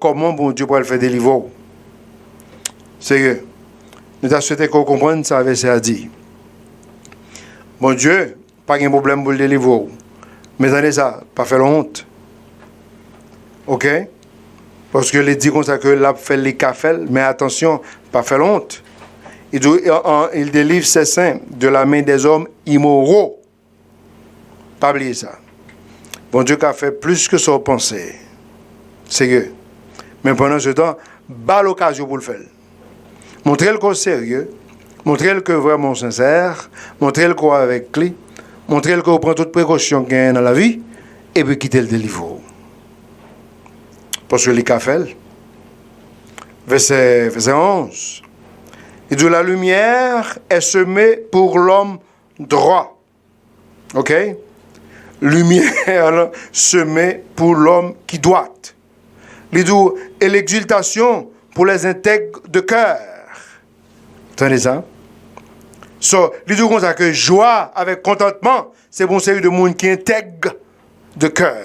[SPEAKER 1] Comment bon Dieu pourrait le faire délivrer? C'est que nous avons souhaité qu'on comprenne ça avec ça dit. Bon Dieu, pas de problème pour le délivrer. Mais attendez ça, pas faire honte. Ok? Parce que les dit comme ça que l'a fait les cafés, mais attention, pas faire honte. Il délivre ses saints de la main des hommes immoraux. Pas oublier ça. Bon Dieu qui a fait plus que son pensée. C'est que. Mais pendant ce temps, pas l'occasion pour le faire. Montrez-le qu'on est sérieux. Montrez-le que vraiment sincère. Montrez-le qu'on est avec lui. Montrez-le qu'on prend toutes précautions qu'il y a dans la vie. Et puis quitter le délivre. Parce que les cafés, verset 11, il dit la lumière est semée pour l'homme droit. Ok? Lumière semée pour l'homme qui doit. Il dit et l'exultation pour les intègres de cœur. Entendez ça? Il dit comme ça que joie avec contentement, c'est bon série de monde qui intègre de cœur.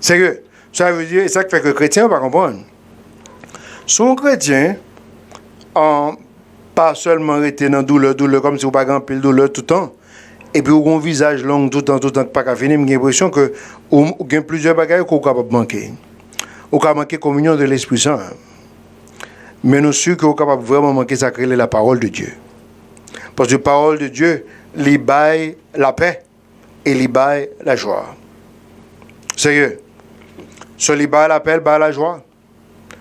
[SPEAKER 1] Sérieux? Ça veut dire, c'est ça qui fait que le chrétien ne va pas comprendre. Son chrétien, pas seulement été dans douleur, comme si vous n'avez pas grand douleur tout le temps, et puis vous avez un visage long tout le temps, pas qu'à finir, j'ai l'impression que vous avez plusieurs bagages que vous pouvez manquer. Vous pouvez manquer la communion de l'Esprit Saint. Mais nous sommes sûrs que vous pouvez vraiment manquer ça, créer la parole de Dieu. Parce que la parole de Dieu, il baille la paix et il baille la joie. Sérieux. Ce libère l'appel, bah la joie.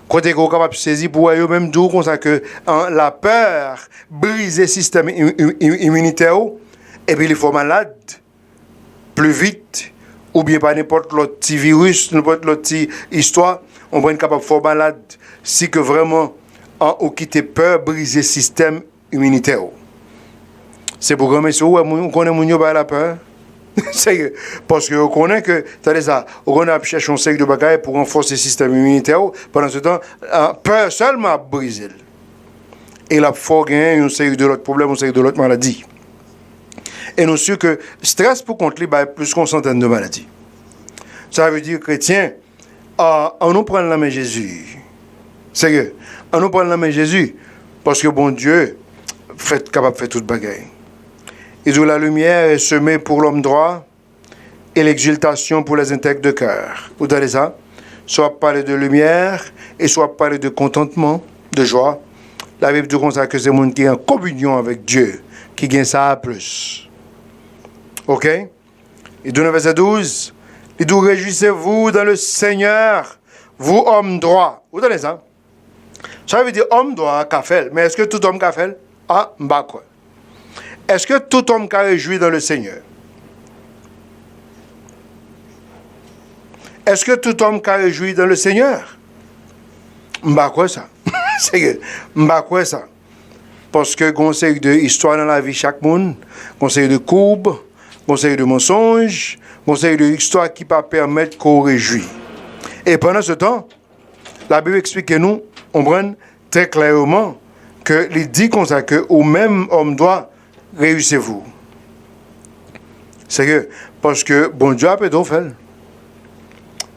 [SPEAKER 1] Côté qu'on est capable de saisir pour eux même d'où comme ça que la peur brise le système immunitaire et puis il faut malade plus vite ou bien pas n'importe l'autre petit virus, n'importe l'autre petite histoire, on va être capable de faire malade si que vraiment on quitte peur briser le système immunitaire. C'est pour que monsieur on connaît mon yo la peur. C'est parce qu'on connaît que, on a cherché un série de bagages pour renforcer le système immunitaire. Pendant ce temps, peur seulement briser. Et là, il faut gagner une série de l'autre problème, une série de l'autre maladie. Et nous sommes sûrs que stress pour contre lui, plus qu'une centaine de maladies. Ça veut dire, chrétien, on nous prend la main Jésus. Sérieux, on nous prend la main Jésus. Parce que bon Dieu, est capable de faire toute bagaille. Et où la lumière est semée pour l'homme droit et l'exultation pour les intègres de cœur. Vous avez ça? Soit parler de lumière et soit parler de contentement, de joie. La Bible dit comme ça que c'est le monde qui est en communion avec Dieu, qui gagne ça à plus. Ok? Et dans le verset 12, il dit réjouissez-vous dans le Seigneur, vous hommes droits. Vous avez ça? Ça veut dire homme droit, kafel. Mais est-ce que tout homme kafel? Ah, m'ba quoi. Est-ce que tout homme qui a réjoui dans le Seigneur? Est-ce que tout homme qui a réjoui dans le Seigneur? M'ba quoi ça? C'est que, m'ba quoi ça? Parce que conseil de histoire dans la vie chaque monde, conseil de courbe, conseil de mensonge, conseil de histoire qui ne peut pas permettre qu'on réjouit. Et pendant ce temps, la Bible explique que nous, on prend très clairement que il dit comme ça que au même homme doit réussir-vous. C'est que, parce que bon Dieu a tout fait.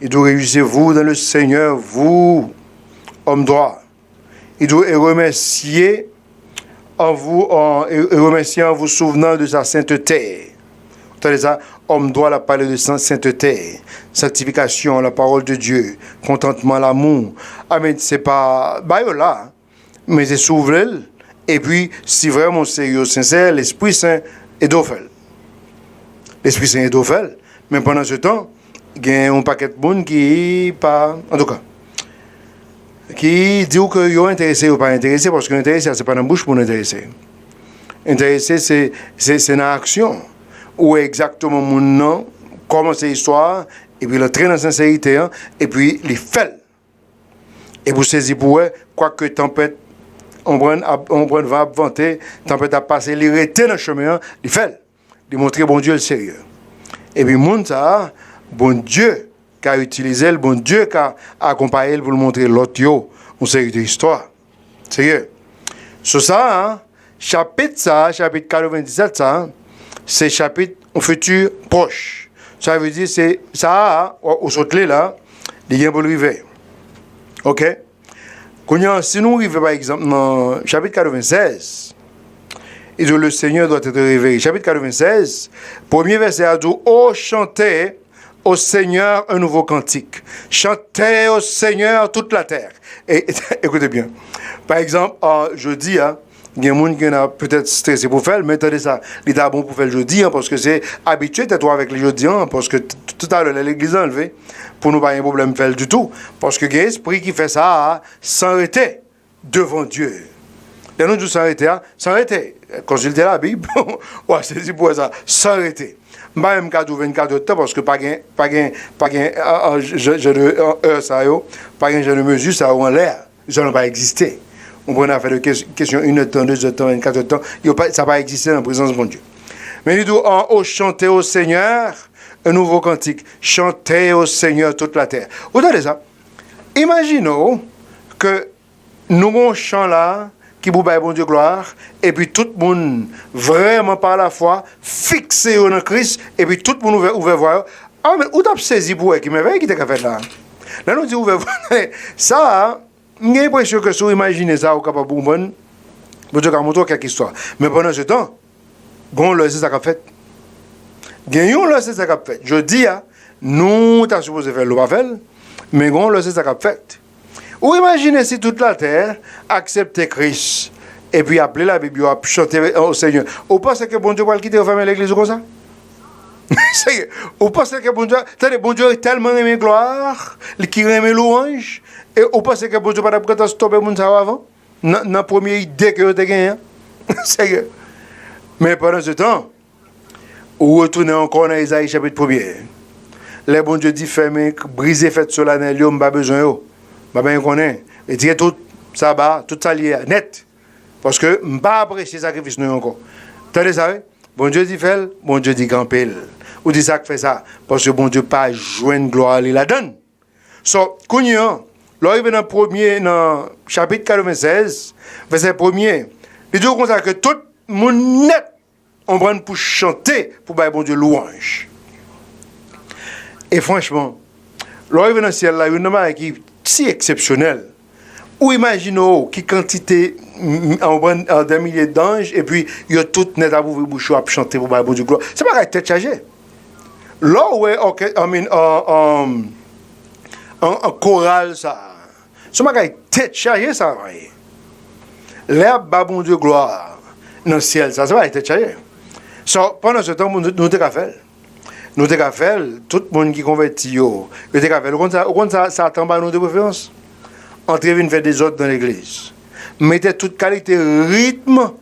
[SPEAKER 1] Il doit réussir vous dans le Seigneur, vous, homme droit. Il doit remercier en vous souvenant de sa sainteté. Vous entendez ça? Homme droit la parler de sa sainteté, sanctification, la parole de Dieu, contentement, l'amour. Ah mais c'est pas là, mais c'est souverain. Et puis, si vraiment sérieux, sincère, l'Esprit Saint est d'offel. L'Esprit Saint est d'offel. Mais pendant ce temps, il y a un paquet de monde qui pas, en tout cas, qui dit que ils sont intéressés ou pas intéressés, parce que intéressé, c'est pas dans la bouche pour nous intéresser. Intéressé, c'est dans l'action. Où exactement mon nom, comment c'est l'histoire, et puis le train dans la sincérité, hein, et puis les faits. Et vous saisissez pour eux, quoique tempête, on va inventer, tempête a passé, les rétés dans le chemin, les faits. De montrer bon Dieu le sérieux. Et puis, moun ça, bon Dieu qui a utilisé, le bon Dieu qui a accompagné pour le montrer l'autre, une série d'histoires. Sérieux. Sur ça, hein, chapitre 97, ça, c'est chapitre au futur proche. Ça veut dire, c'est ça, au sautelé là, il y a un peu arrivé. OK? Si nous arrivons par exemple dans chapitre 96, et le Seigneur doit être réveillé. Chapitre 96, premier verset a dit, oh, chantez au Seigneur un nouveau cantique. Chantez au Seigneur toute la terre. Et écoutez bien. Par exemple, jeudi, il y a des gens qui ont peut-être stressé pour faire, mais attendez ça, il est bon pour faire le jeudi, parce que c'est habitué d'être avec les jeudis, parce que tout à l'heure, l'église a enlevé, pour nous pas un problème de faire du tout. Parce que il y a un esprit qui fait ça, s'arrêter devant Dieu. Et nous, s'arrêter. Consulter la Bible, ouais, c'est pour ça, s'arrêter. Je ne vais pas 24 heures parce que pas un jeu de mesure, ça en l'air. Ça n'a pas existé. On prend affaire de question 1 heure de temps, 2 heures de temps, 24 heures de temps, ça n'a pas existé dans la présence de mon Dieu. Mais il dit, chantez au Seigneur un nouveau cantique. Chantez au Seigneur toute la terre. Vous entendez ça? Imaginons que nous avons un chant là, qui vous baille bon Dieu gloire, et puis tout le monde, vraiment par la foi, fixé en Christ, et puis tout le monde ouvert voir. Ah, mais où t'as saisi pour qui m'éveille qui t'a fait là? Là, nous disons ouvert voir. Ça, j'ai l'impression que si vous imaginez ça, vous êtes capable de vous bon Dieu a montré quelque histoire. Mais pendant ce temps, bon, là, c'est ça qu'a fait. Gagnons, là, c'est ça qu'a fait. Je dis, nous, t'as supposé faire le pas fait, mais bon, là, c'est ça qu'a fait. Ou imaginez si toute la terre accepte Christ et puis appeler la Bible, chanter au Seigneur. Ou pensez que bon Dieu va le quitter au fermer l'église comme ça? Ou pensez que bon Dieu est tellement aimé gloire, qui aime louange, et ou pensez que bon Dieu va pas stopper mon ça avant? Dans la première idée que vous avez gagnée. Sérieux. Mais pendant ce temps, vous retournez encore dans Isaïe chapitre 1er. Les bon Dieu dit fermez, brisez, faites solennel, il n'y a pas besoin. Bah ben connaît et dire tout ça va tout ça lié net parce que pas apprécier sacrifice nous encore. T'as ça bon Dieu dit fait bon Dieu dit campel ou dit ça fait ça parce que bon Dieu pas joindre gloire il la donne. So connait l'arrivé dans premier dans chapitre 96 verset 1er il dit comme ça que tout monde net on prend pour chanter pour bailler bon Dieu louange. Et franchement l'arrivé dans le ciel là une homme qui si exceptionnel. Ou imaginez qui quantité en des milliers d'anges et puis il y a tout net à vous boucher à chanter pour bon Dieu gloire. C'est pas tête chargée. Là où en chorale ça. C'est pas tête chargée ça. L'herbe bon Dieu gloire dans le ciel ça c'est pas tête chargée. So pendant ce temps nous t'ai fait. Nous t'ai fait tout le monde qui convertit yo. Nous t'ai fait comme ça attend pas nous de préférence. Entrez venir faire des ordres dans l'église. Mettez toute qualité rythme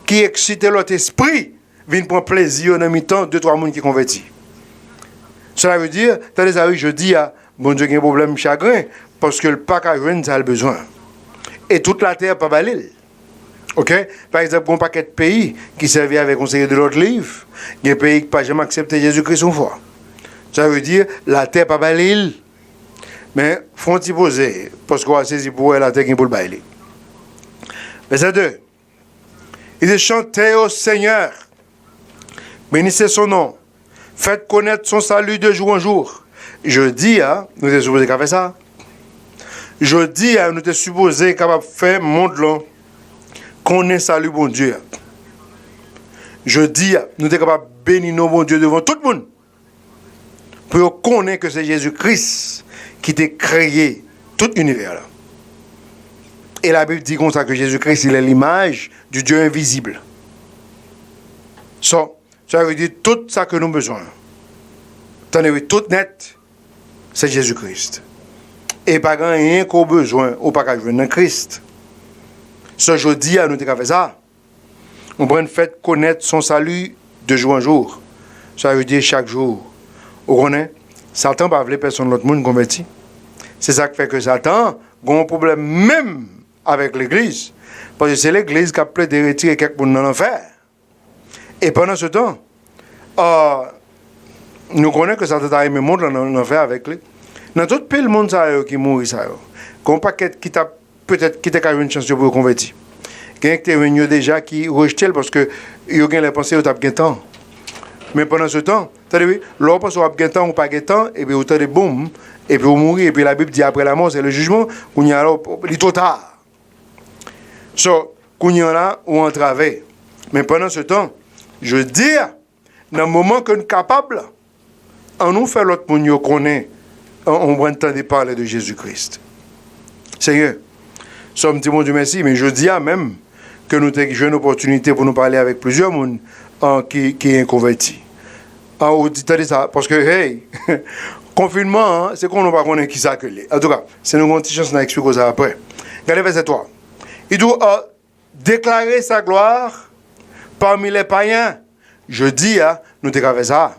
[SPEAKER 1] qui excite l'autre esprit, vient prendre plaisir en mi-temps 2-3 monde qui convertit. Cela veut dire, t'as des avis, je dis à bon Dieu qui a un problème chagrin parce que le pack à joindre ça a besoin. Et toute la terre pas balil. OK? Par exemple, un paquet de pays qui servait avec un série de l'autre livre, il y a des pays qui n'ont pas jamais accepté Jésus-Christ une fois. Ça veut dire, la terre pas balil. Mais faut-il poser, parce qu'on a saisi pour elle la technique pour le bailler. Verset 2. Il dit chantez au Seigneur, bénissez son nom, faites connaître son salut de jour en jour. Je dis, nous sommes supposés faire ça. Je dis, nous sommes supposés capable de faire monde là, qu'on ait salut bon Dieu. Je dis, nous sommes capables de bénir nos bon Dieu devant tout le monde. Pour connaître que c'est Jésus-Christ qui t'a créé tout l'univers là. Et la Bible dit comme ça que Jésus-Christ, il est l'image du Dieu invisible. Ça veut dire tout ça que nous avons besoin. Tenez, tout net, c'est Jésus-Christ. Et pas rien qu'on a besoin, ou pas qu'à jouer dans Christ. Ce jeudi, nous avons fait ça. On prend une fête connaître son salut de jour en jour. Ça veut dire chaque jour. Vous connaissez? Satan ne veut pas personne l'autre monde converti. C'est ça qui fait que Satan a un problème même avec l'Église. Parce que c'est l'Église qui a plaidé de retirer quelqu'un dans l'enfer. Et pendant ce temps, nous connaissons que Satan a aimé le monde dans l'enfer avec lui. Dans tout le monde qui mourit, ça. Qu'on paquet qui t'a peut-être qui t'a une chance pour convertir. Quelqu'un qui déjà qui rejette parce que il a les pensées au tap temps. Mais pendant ce temps, l'on pense au tap temps ou pas temps et puis autant de boum et puis on mourit et puis la Bible dit après la mort c'est le jugement qu'on y a alors il est trop tard. Qu'on y en a ou entravé. Mais pendant ce temps, je veux dire, dans le moment que nous sommes capables, on nous fait l'autre monde connaît, on va entendre parler de Jésus-Christ. Seigneur, somme dit mon Dieu merci, mais je dis même que nous avons une opportunité pour nous parler avec plusieurs personnes qui sont convertis. Ça, parce que, hey, confinement, c'est qu'on ne va pas connaître qui ça que les. En tout cas, c'est une grande chance d'expliquer ça après. Regardez verset 3. Il doit déclarer sa gloire parmi les païens. Je dis, nous déclarons ça.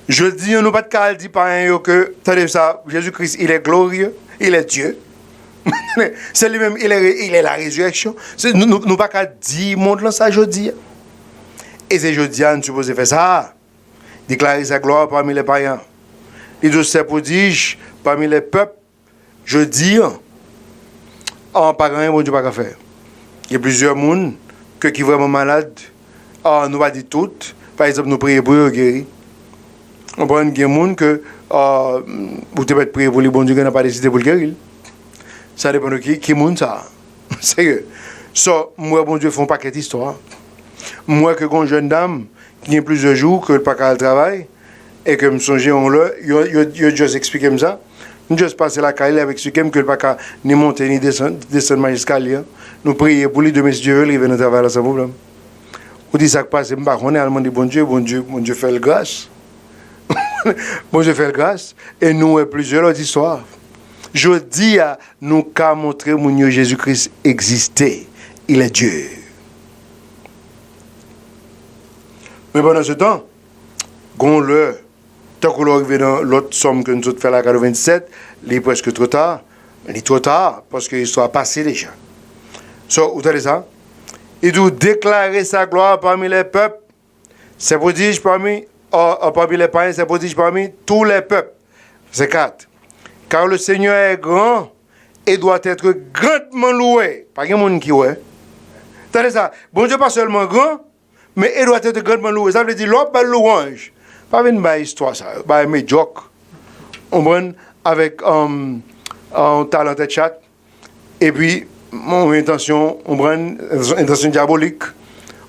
[SPEAKER 1] Je dis, nous pas de cas dit païens que, ça, Jésus-Christ, il est glorieux, il est Dieu. C'est lui-même, il est la résurrection. Nous pas qu'à dire, monde là ça, je dis. Et c'est jeudi, nous supposons faire ça. Déclarer sa gloire parmi les païens. Il doit ses prodiges parmi les peuples. Je dis, en pas rien, bon Dieu pas qu'à faire. Il y a plusieurs personnes qui sont vraiment malades. Nous va dire toutes. Par exemple, nous prions pour eux guérir. On prend des gens que vous devez prier pour les bons Dieu qui n'a pas décidé pour le guérir. Ça dépend de qui monde ça. Sérieux. Moi, bon Dieu, font pas paquet d'histoire. Moi, que une jeune dame qui a plusieurs jours que le pas qu'à travail et que me songeais on là, il juste expliqué ça. Nous juste passer la caille avec ce que le pas qu'à ni monter ni descendre l'escalier. Nous prions pour lui de mes Dieu il vient travailler sans problème. On dit ça que passe, on est allemand dit bon Dieu fait le grâce. Bon Dieu fait le grâce et nous avons plusieurs autres histoires. Je dis à nous qu'à montrer mon Dieu Jésus-Christ exister. Il est Dieu. Mais pendant ce temps, tant qu'on arrive dans l'autre somme que nous avons fait la 97, il est presque trop tard. Il est trop tard parce que l'histoire a passé déjà. Vous avez ça? Il doit déclarer sa gloire parmi les peuples. C'est prodige parmi les païens, c'est prodige parmi tous les peuples. C'est 4. Car le Seigneur est grand et doit être grandement loué. Pas qu'il y a monde qui est. T'as ça? Bon Dieu pas seulement grand, mais il doit être grandement loué. Ça veut dire l'autre belle louange. Pas une belle histoire ça, pas une joke. On prend avec un talent de chat et puis mon intention, on prend une intention diabolique.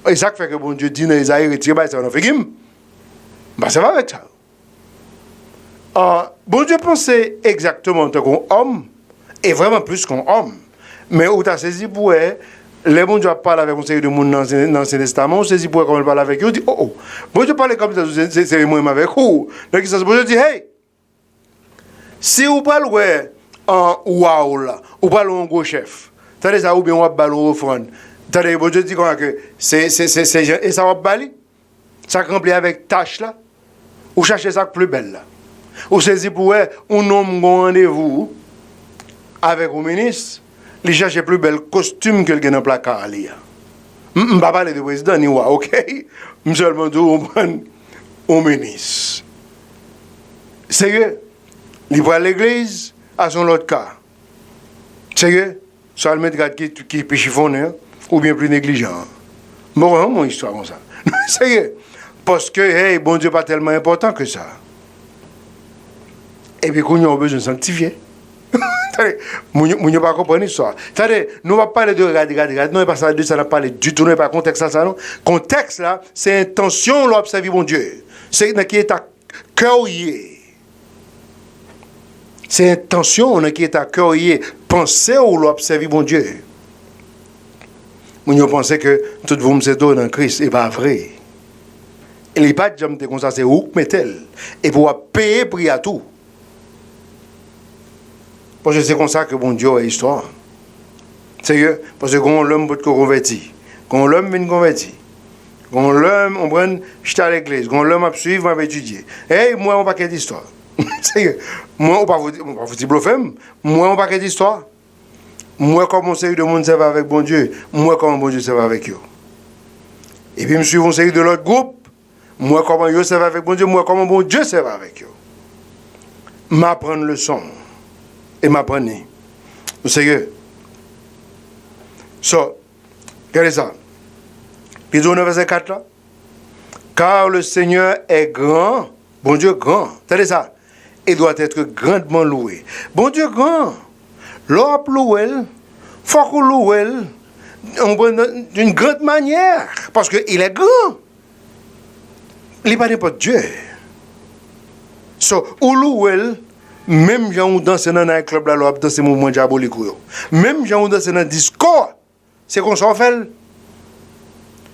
[SPEAKER 1] Et ça fait que bon Dieu dit dans Isaïe retiré ça on fait game. Bah ça va avec ça. Bon Dieu pensait exactement qu'un homme, et vraiment plus qu'un homme. Mais où tu as saisi pour elle, les bon Dieu parlent avec un série de monde dans l'Ancien Testament, on saisit pour elle, quand il parle avec eux, on dit, oh, bon Dieu parle comme ça, c'est moi avec vous. Donc, ça se pose, dit, hey, si vous parlez en wow là, ou parlez en gros chef, t'as ça, ou bien on va parler au front, t'as bon Dieu dit que c'est, et ça va parler, ça remplit avec tâche là, ou chercher ça plus belle là. Ou saisi pour un homme rendez-vous avec un ministre, il cherche plus bel costume que le gagne en placard. Je ne vais pas parler de président, ni ouais, ok? Je seulement dire un ministre. Sérieux? Il va à l'église, à son autre cas. Sérieux? Ça le met qui est chiffonné, ou bien plus négligent. Bon, mon histoire comme ça. Sérieux? Parce que, hey, bon Dieu pas tellement important que ça. Et puis, qu'on a besoin de sanctifier. Nous ne pas comprendre l'histoire. Nous ne va pas parler de regarde. Non, pas ça, ça n'a pas parlé du tout. Non, pas contexte ça, non. Contexte là, c'est intention, l'observer mon Dieu. C'est qui est à cœur. C'est intention qui est à cœur. Pensez ou l'observer mon Dieu. Nous pensons que tout vous me dans Christ, et pas vrai. Il n'est pas de jamais comme ça, c'est où, mais tel. Et pour payer prix à tout. Parce que c'est comme ça que bon Dieu a histoire. Sérieux? Parce que quand l'homme peut te convertir, quand l'homme vient convertir, quand l'homme, on prend, je à l'église, quand l'homme a suivi, m'a étudié. Hey, moi, on paquet d'histoire. Sérieux? Moi, on pas vous dire bluffem. Moi, on paquet d'histoire. Moi, comme on série de monde ça va avec bon Dieu, moi, comment bon Dieu ça va avec eux. Et puis, je suis une série de l'autre groupe. Moi, comment eux ça va avec bon Dieu, moi, comment bon Dieu ça va avec eux. M'apprendre le son. Et m'apprendre. Vous sérieux? So, regardez ça. Puis, dans le verset 4 là. Car le Seigneur est grand. Bon Dieu grand. Regardez ça. Il doit être grandement loué. Bon Dieu grand. L'homme loué, faut qu'on loue d'une grande manière. Parce qu'il est grand. Il n'est pas n'importe Dieu. So, ou loué, même gens qui dansent dans un club, là, dans ces mouvements diaboliques. Même gens qui dansent dans un discours, c'est qu'on s'en fait.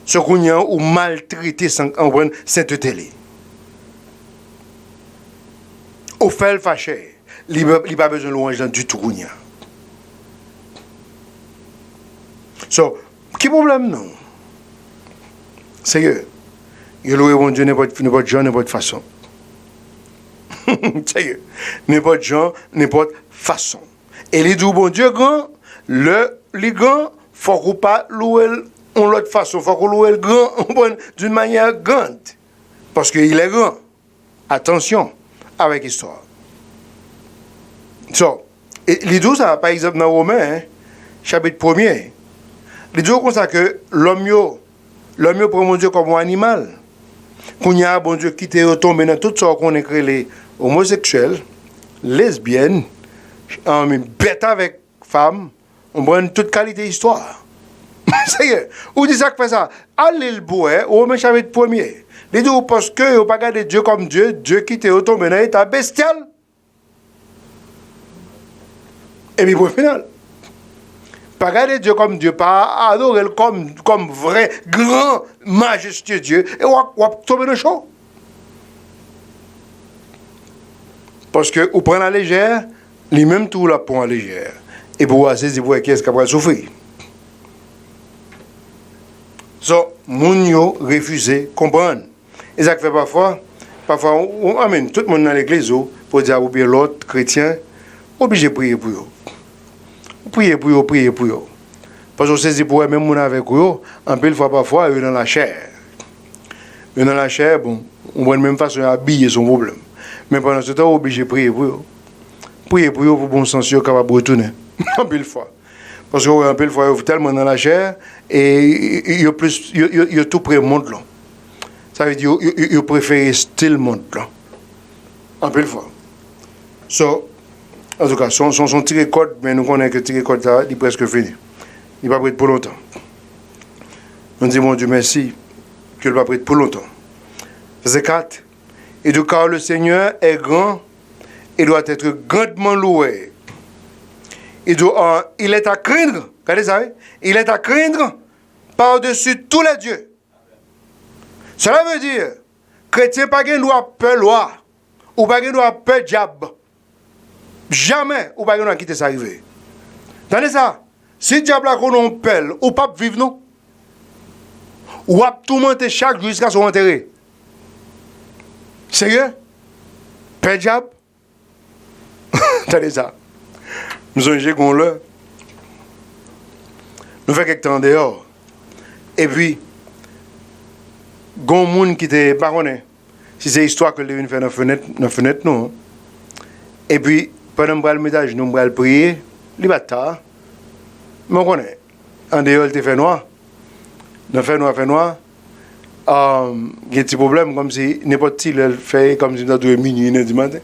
[SPEAKER 1] Ce qu'on y a ou maltraité en sainteté. Au fait le fâché, il n'a pas besoin de louange du tout. So, qui problème non? Sérieux. Il loué mon Dieu n'importe gens, n'importe façon. Sérieux. N'importe gens, n'importe façon. Et les deux bon Dieu grand, les grands, faut qu'on pas louer en l'autre façon, faut qu'on loue le grand d'une manière grande. Parce qu'il est grand. Attention avec l'histoire. So, et les deux, ça, par exemple, dans Romains, chapitre 1er, les deux comme ça que l'homme prend mon Dieu comme un animal. Qu'on y a bon Dieu qui t'est tombé dans tout ça qu'on écrit les homosexuels, lesbiennes, bêtes avec femmes, on prend toute qualité d'histoire. Ça y est, ou dit ça que fait ça, allez le bois, au même chapitre 1er. Les deux parce que vous ne pas regarder Dieu comme Dieu, Dieu qui t'est tombé dans l'état bestial. Et puis pour le final. Pas regarder Dieu comme Dieu, pas adorer comme vrai, grand, majestueux Dieu, et on va tomber dans le chaud. Parce que vous prenez la légère, lui-même tout la prend à légère. Et pour voir si vous qu'est-ce qu'il va souffrir. So, moun yo refusé comprendre. Et ça fait parfois, on amène tout le monde dans l'église pour dire ou bien l'autre chrétien, obligé de prier pour eux. Priez pour eux. Parce que c'est pour eux, même mon avec eux, en peu de fois parfois, ils sont dans la chair. Ils sont dans la chair, bon, on voit de même façon habiller son problème. Mais pendant ce temps, obligé de prier pour eux. Priez pour eux pour bon sens, ils sont capables de retourner. En peu de fois. Parce qu'en peu de fois, ils sont tellement dans la chair et ils ont tout près monde là. Ça veut dire qu'ils préfèrent style monde là. En peu de fois. So, en tout cas, son tiré code, mais nous connaissons que le tiré code, il est presque fini. Il ne va pas être pour longtemps. On dit, mon Dieu, merci, qu'il ne va pas être pour longtemps. Verset 4. Et du car le Seigneur est grand, il doit être grandement loué. Il est à craindre, regardez ça, il est à craindre par-dessus tous les dieux. Cela veut dire, chrétien pas de loi peur loi, ou pas de loi peur diable. Jamais, ou pas de quitter ça arriver. Attendez ça, si diable a qu'on pelle, ou pas vivre non, ou à tout monter chaque jour jusqu'à son enterré. Sérieux? Père diable? Attendez ça. Nous sommes qu'on là. Nous faisons quelques temps dehors. Et puis, il y a des gens qui ne savent pas si c'est l'histoire que les fait dans la fenêtre, non. Et puis, pendant que je me suis dit, je prier, il va tard. Mais on connaît. En dehors, il fait noir. Il fait noir. Il y a un petit problème, comme si n'importe qui le fait, comme si dans 2 minuit, 1h du matin.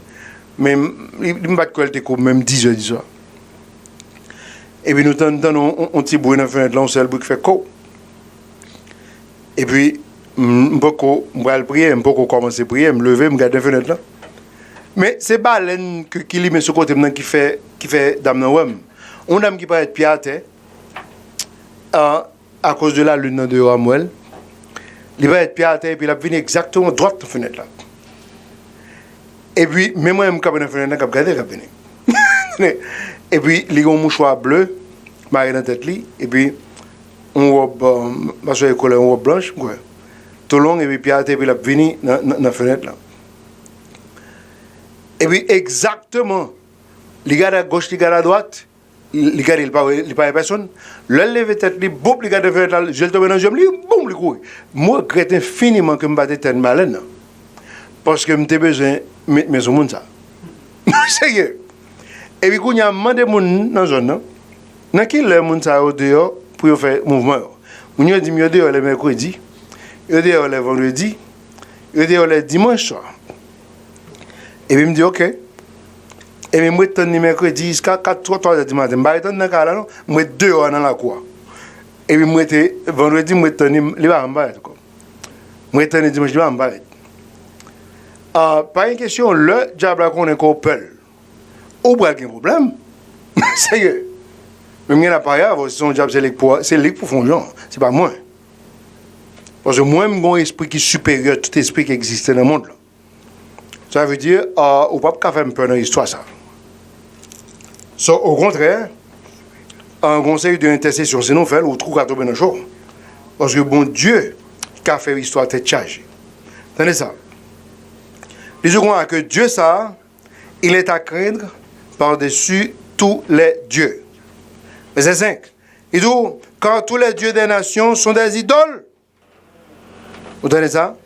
[SPEAKER 1] Mais il ne va pas être même 10 heures du soir. Et puis nous entendons un petit bruit dans la fenêtre, là, on sait le bruit qui fait co. Et puis, je vais prier, je vais commencer à prier, je me lever, je regarde la fenêtre là. Mais c'est baleine qui lui met sur côté qui fait dame dans l'homme. On dame qui paraît pied à terre, à cause de la lune de Ramwell. Il va être pied à terre et puis il va venir exactement droite de la fenêtre là. Et puis, même moi, je suis dans la fenêtre là, je regarde, il va venir. Et puis, il y a un mouchoir bleu, marqué dans la tête, et puis, on robe, une robe blanche, quoi. Tout long, et puis, pied à terre, puis il va venir dans la fenêtre là. Et puis, exactement, les gars à gauche, les gars à droite, les gars, il ne parle personne. Le lever tête, boum, les gars de fenêtre là, je le tombe dans le jambes, boum, les couilles. Moi, je regrette infiniment que je me batte tête malin. Parce que j'ai besoin de mettre au monde ça. Sérieux. Et puis, quand il y a demandé des gens dans la zone, dans quel monde ça au dehors pour faire mouvement. On a dit que dehors le mercredi, dehors le vendredi, dehors le dimanche soir. Et puis, je me dis, ok. Et puis, je suis le mercredi jusqu'à 3 heures du matin. Je suis dans la je suis dehors dans la cour. Et puis, je suis vendredi, je suis en bas. Je suis le dimanche, je suis en bas. Pas une question, le diable qu'on est coupable. Ou pas de problème. Sérieux. Même il n'y a pas de son diable, c'est lui pour fond genre. C'est pas moi. Parce que moi, j'ai un esprit qui est supérieur à tout esprit qui existe dans le monde. Là. Ça veut dire, on ne peut pas faire un peu dans l'histoire, ça. So, au contraire, un conseil d'intercession, c'est nous faire, ou trouve à tomber dans le jour. Parce que bon Dieu, qui a fait l'histoire, tête chargée. Tenez ça. Les gens croient que Dieu, ça, il est à craindre par-dessus tous les dieux. Verset 5. Il dit, quand tous les dieux des nations sont des idoles. Vous entendez ça?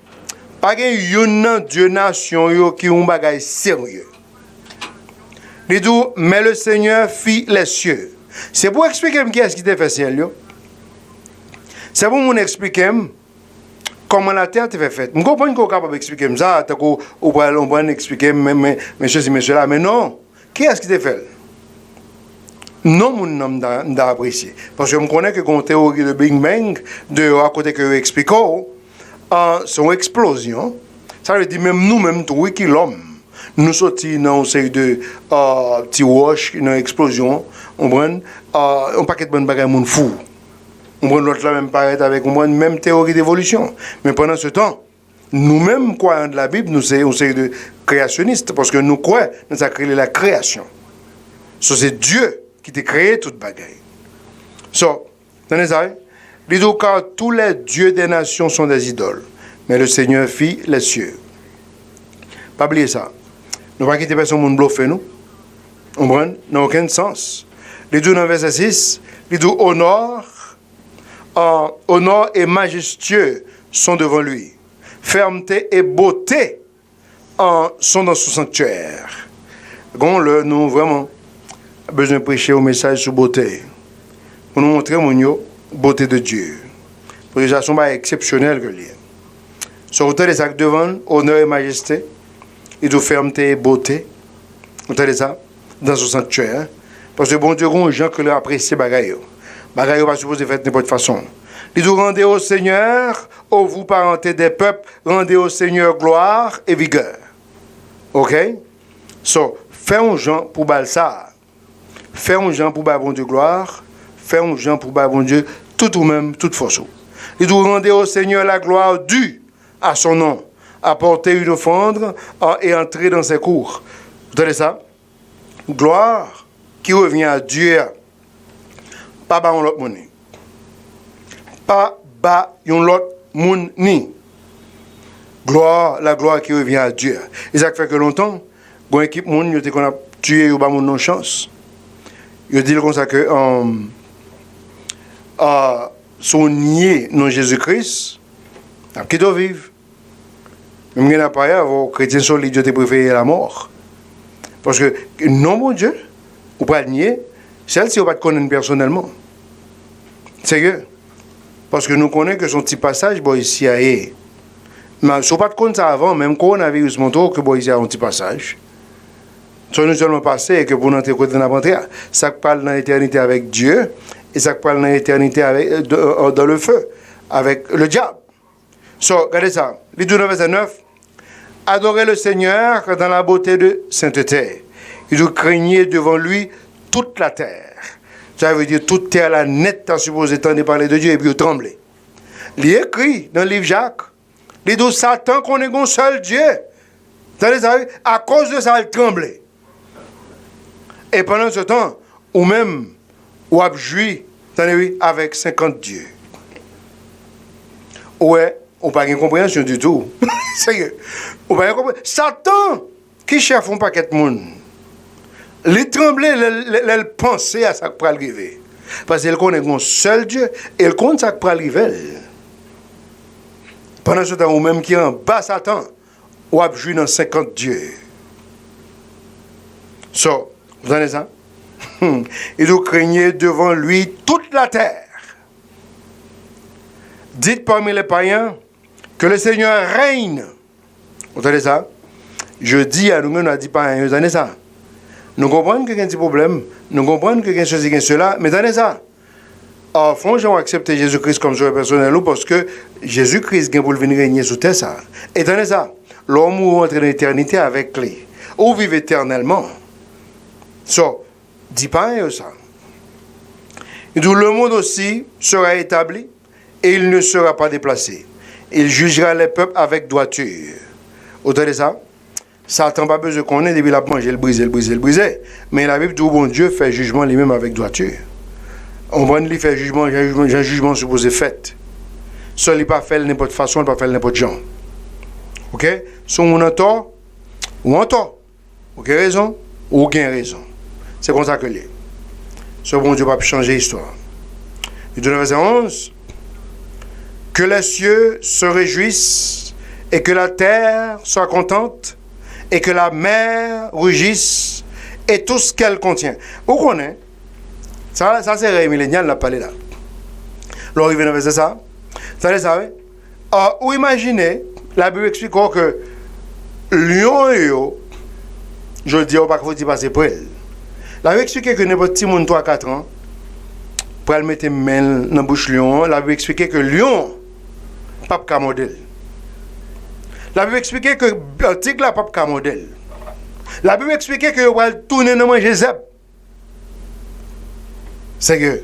[SPEAKER 1] Pas un dieu nation qui est un bagage sérieux. Il dit, mais le Seigneur fit les cieux. C'est pour expliquer qui est-ce qui t'a fait ciel. C'est pour vous expliquer comment la terre t'est faite. Je comprends qu'on est capable d'expliquer ça. On peut expliquer, messieurs et messieurs là. Mais non. Qui est-ce qui t'a fait? Non, mon nom d'a apprécié. Parce que je connais que quand théorie de Big Bang, de à côté que explique, son explosion, ça veut dire même nous, même tout, qui l'homme. Nous sortis dans une série de petits wash, une explosion, on prend un paquet de bonnes bagages, mon fou. On prend l'autre là, même paraître avec une même théorie d'évolution. Mais pendant ce temps, nous-mêmes, croyants de la Bible, nous sommes une série de créationnistes, parce que nous croyons, nous avons créé la création. So, c'est Dieu qui t'a créé toute bagaille. So, tenez ça, les deux car tous les dieux des nations sont des idoles, mais le Seigneur fit les cieux. Pas oublier ça. Nous ne pas quitter personne monde bluffé nous. On prend n'a aucun sens. Les deux dans verset 6, les deux honneur et majestueux sont devant lui. Fermeté et beauté sont dans son sanctuaire. Nous vraiment besoin de prêcher au message sur beauté. Pour nous montrer mon beauté de Dieu. Pour que ça soit exceptionnel que lui. Sur autant des actes devant, honneur et majesté, et de fermeté et beauté. Vous entendez ça? Dans son sanctuaire. Parce que bon Dieu, il y a des gens qui apprécient bagaille. Bagaille pas supposé faire de n'importe façon. Il dit rendez au Seigneur, ô vous parentés des peuples, rendez au Seigneur gloire et vigueur. Ok? So, fais-nous gens pour balsa. Fais-nous gens pour bon Dieu gloire. Fais-nous gens pour bon Dieu tout ou même toute force. Il dit rendez au Seigneur la gloire due à son nom. Apporter une offrande et entrer dans ses cours. Vous entendez ça? Gloire qui revient à Dieu. Pas bas l'autre monde. Pas bas l'autre monde ni. Gloire, la gloire qui revient à Dieu. Et ça fait que longtemps, une équipe monde qu'on a tué ou pas mon non chance. Il dit comme ça que son nier non Jésus-Christ, qui doit vivre. Même pas vos chrétiens sont l'idée de préférer la mort. Parce que, non, mon Dieu, ou pas le nier, celle-ci, on va te connaître personnellement. Sérieux. Parce que nous connaissons que son petit passage, bon, ici, mais si on ne pas te connaître ça avant, même quand on avait eu ce montant, que bon, ici, a un petit passage. Ça nous seulement passé et que pour notre côté de la ça parle dans l'éternité avec Dieu et ça parle dans l'éternité avec, dans le feu, avec le diable. Regardez ça. Les 2 verset 9. Adorez le Seigneur dans la beauté de sainteté. Il doit craigner devant lui toute la terre. Ça veut dire toute terre, la nette, t'as supposé t'en parler de Dieu et puis trembler. Il est écrit dans le livre Jacques. Les 12 Satan qu'on est un seul Dieu. À cause de ça, il tremblait. Et pendant ce temps, ou même, ou a joui, avec 50 dieux. Ouais, on n'a pas de compréhension du tout. Sérieux. On n'a pas de compréhension. Satan, qui cherche un paquet de monde, les tremblait, les penser à ça qui peut arriver. Parce qu'il connaît un seul Dieu, et il connaît ça qui peut arriver. Pendant ce temps, ou même qui est en bas Satan, ou a joui dans 50 dieux. Vous entendez ça? Il doit craigner devant lui toute la terre. Dites parmi les païens que le Seigneur règne. Vous entendez ça? Je dis à nous, on a dit païens, vous entendez ça? Nous comprenons qu'il y a un petit problème, nous comprenons qu'il y a quelque chose et cela, mais entendez ça? En fond, j'ai accepté Jésus-Christ comme sauveur personnel parce que Jésus-Christ vient pour venir régner sur terre. Ça. Et entendez ça? L'homme ou entre dans l'éternité avec lui, ou vivre éternellement. Dis pas ça. Et d'où le monde aussi sera établi et il ne sera pas déplacé. Il jugera les peuples avec droiture. Vous entendez ça? Satan n'a pas besoin qu'on ait depuis la manger, le briser. Mais la Bible dit bon Dieu fait jugement lui-même avec droiture. On va lui faire jugement, un jugement supposé fait. Ça, il n'est pas fait de n'importe façon, il n'est pas fait de n'importe genre. Ok? Si on a tort, ou en tort. Ok, raison, ou aucune raison. C'est comme ça que l'est. Ce bon Dieu va changer l'histoire. Il dit dans le verset 11, que les cieux se réjouissent et que la terre soit contente et que la mer rugisse et tout ce qu'elle contient. Vous connaissez? Ça c'est Rémi Lénial l'a parlé là. Là, il vient de verset ça. Vous savez? Ou imaginez, la Bible explique que lion, je dis, on ne va pas passer pour elle. La Bible explique que n'importe petit monde 3-4 ans, pour le mettre main dans la bouche lion, la Bible explique que lion, pas de modèle. La Bible explique que le tigre n'a pas de modèle. La Bible explique que va tourner dans manger zèbre. C'est que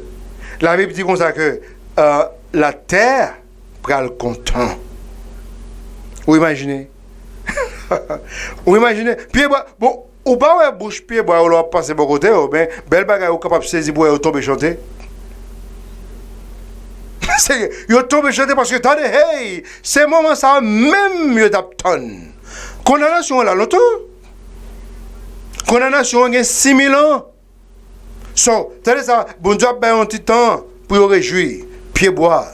[SPEAKER 1] la Bible dit comme ça que la terre prend content. Vous imaginez? Vous imaginez? Puis bon, ou pas bouche pied bois ou leur passer bon côté, ben belle bagaille ou capable saisir bois ou tomber chanter. C'est yo tomber chanter parce que attendez, hey, c'est moment ça même yo d'apton. Condamnation là longtemps. Condamnation il y a 6000 ans. T'as ça, bon Dieu a ben un petit temps pour y réjouir, pied bois,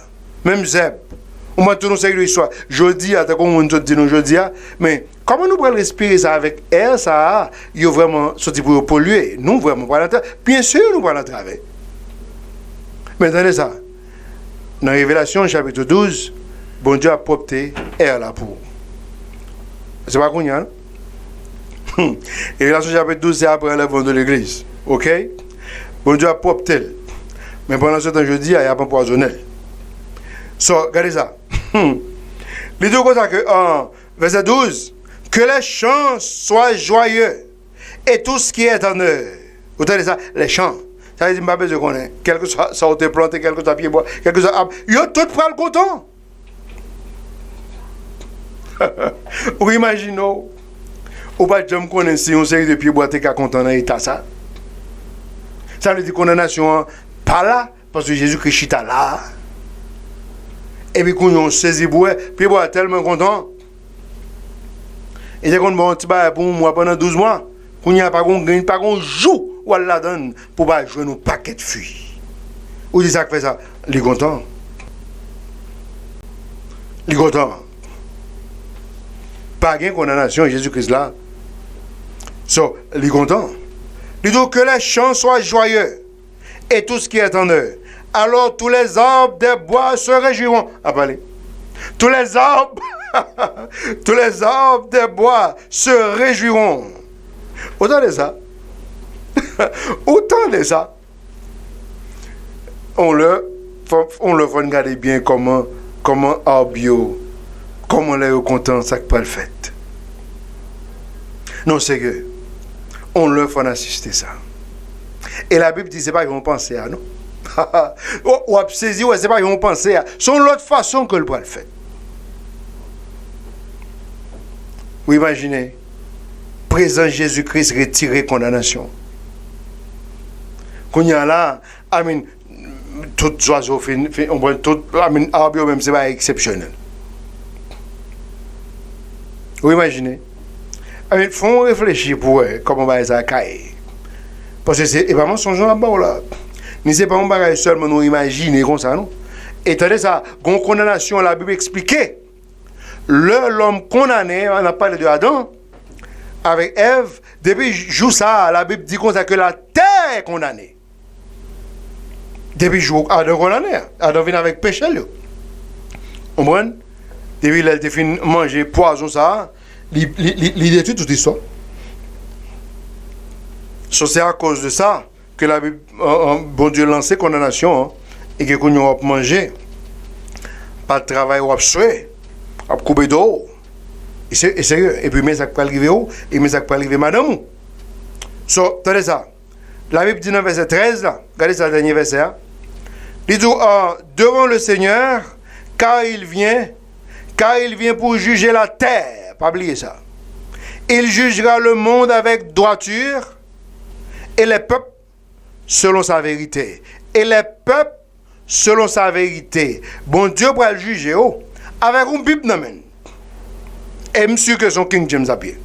[SPEAKER 1] même zèbre. On m'a tourné cette histoire. Je dis à ta comme on te dit non je dis mais comment nous pouvons respirer ça avec air ça il est vraiment sorti pour polluer. Nous vraiment pas l'entendre. Bien sûr nous pas l'entendre. Mais attendez ça. Dans Révélation chapitre 12, bon Dieu a propté air là pour. C'est pas qu'on y a. Révélation chapitre 12 c'est après l'avènement de l'église. OK? Bon Dieu a propté. Mais pendant ce temps je dis il y a pas empoisonné. Regardez ça. Les deux choses que verset 12, que les champs soient joyeux et tout ce qui est en eux. Vous entendez ça? Les champs. Ça veut dire que je connais. Quelque chose ça a été planté, quelque chose à pied bois, quelque chose à. Ils ont tout pris le content. Vous imaginez, ou pas de me connaître si on sait de pied bois, t'es qu'à content dans l'état ça. Ça veut dire condamnation pas là, parce que Jésus-Christ est là. Et puis, quand on saisit bois, puis bois tellement content. Et c'est qu'on bon petit bail pour moi pendant 12 mois. Qu'on n'y a pas qu'on joue ou elle la donne pour pas jouer nos paquets de filles. Ou dit ça que fait ça? Il est content. Il est content. Pas de condamnation, Jésus-Christ là. So, il est content. Il dit que les champs soient joyeux et tout ce qui est en eux. Alors tous les arbres des bois se réjouiront. Ah, bah, allez. Tous les arbres, tous les arbres des bois se réjouiront. Autant de ça. Autant de ça. On le faut regarder bien comment arbio, comment on est content, ça que pas le fait. Non, c'est que on le faut assister ça. Et la Bible dit c'est pas qu'ils vont penser à non. Ou à saisir, c'est pas qu'ils vont penser à. C'est l'autre façon que le bras le fait. Vous imaginez, présent Jésus-Christ retiré condamnation. Qu'on y a là, amen, tout oiseau on prend tout, amen, arbio même c'est pas exceptionnel. Vous imaginez, amen, faut réfléchir pour comment on va ça cailler. Parce que c'est vraiment son genre là-bas là. Mais c'est pas un bagage seulement nous imaginer comme ça, non? Et attendez ça, une condamnation, la Bible expliquait. L'homme condamné, on a parlé de Adam, avec Ève, depuis jour ça, la Bible dit comme ça que la terre est condamnée. Depuis jour Adam condamné, Adam vient avec péché, là. On voit? Depuis il a fini manger poison ça, il détruit toute l'histoire. C'est à cause de ça que la Bible, bon Dieu lancé condamnation, hein, et que nous avons mangé, pas de travail ou abstrait, à couper d'eau. Et sérieux. Et puis, mais ça peut arriver où? Et mais ça peut arriver madame. So, attendez ça. La Bible dit dans le verset 13, là, regardez ça, le dernier verset. Hein. Il dit, devant le Seigneur, car il vient pour juger la terre. Pas oublier ça. Il jugera le monde avec droiture et les peuples selon sa vérité. Et les peuples selon sa vérité. Bon Dieu va le juger avec une Bible dans la main. Et monsieur que son King James à pied.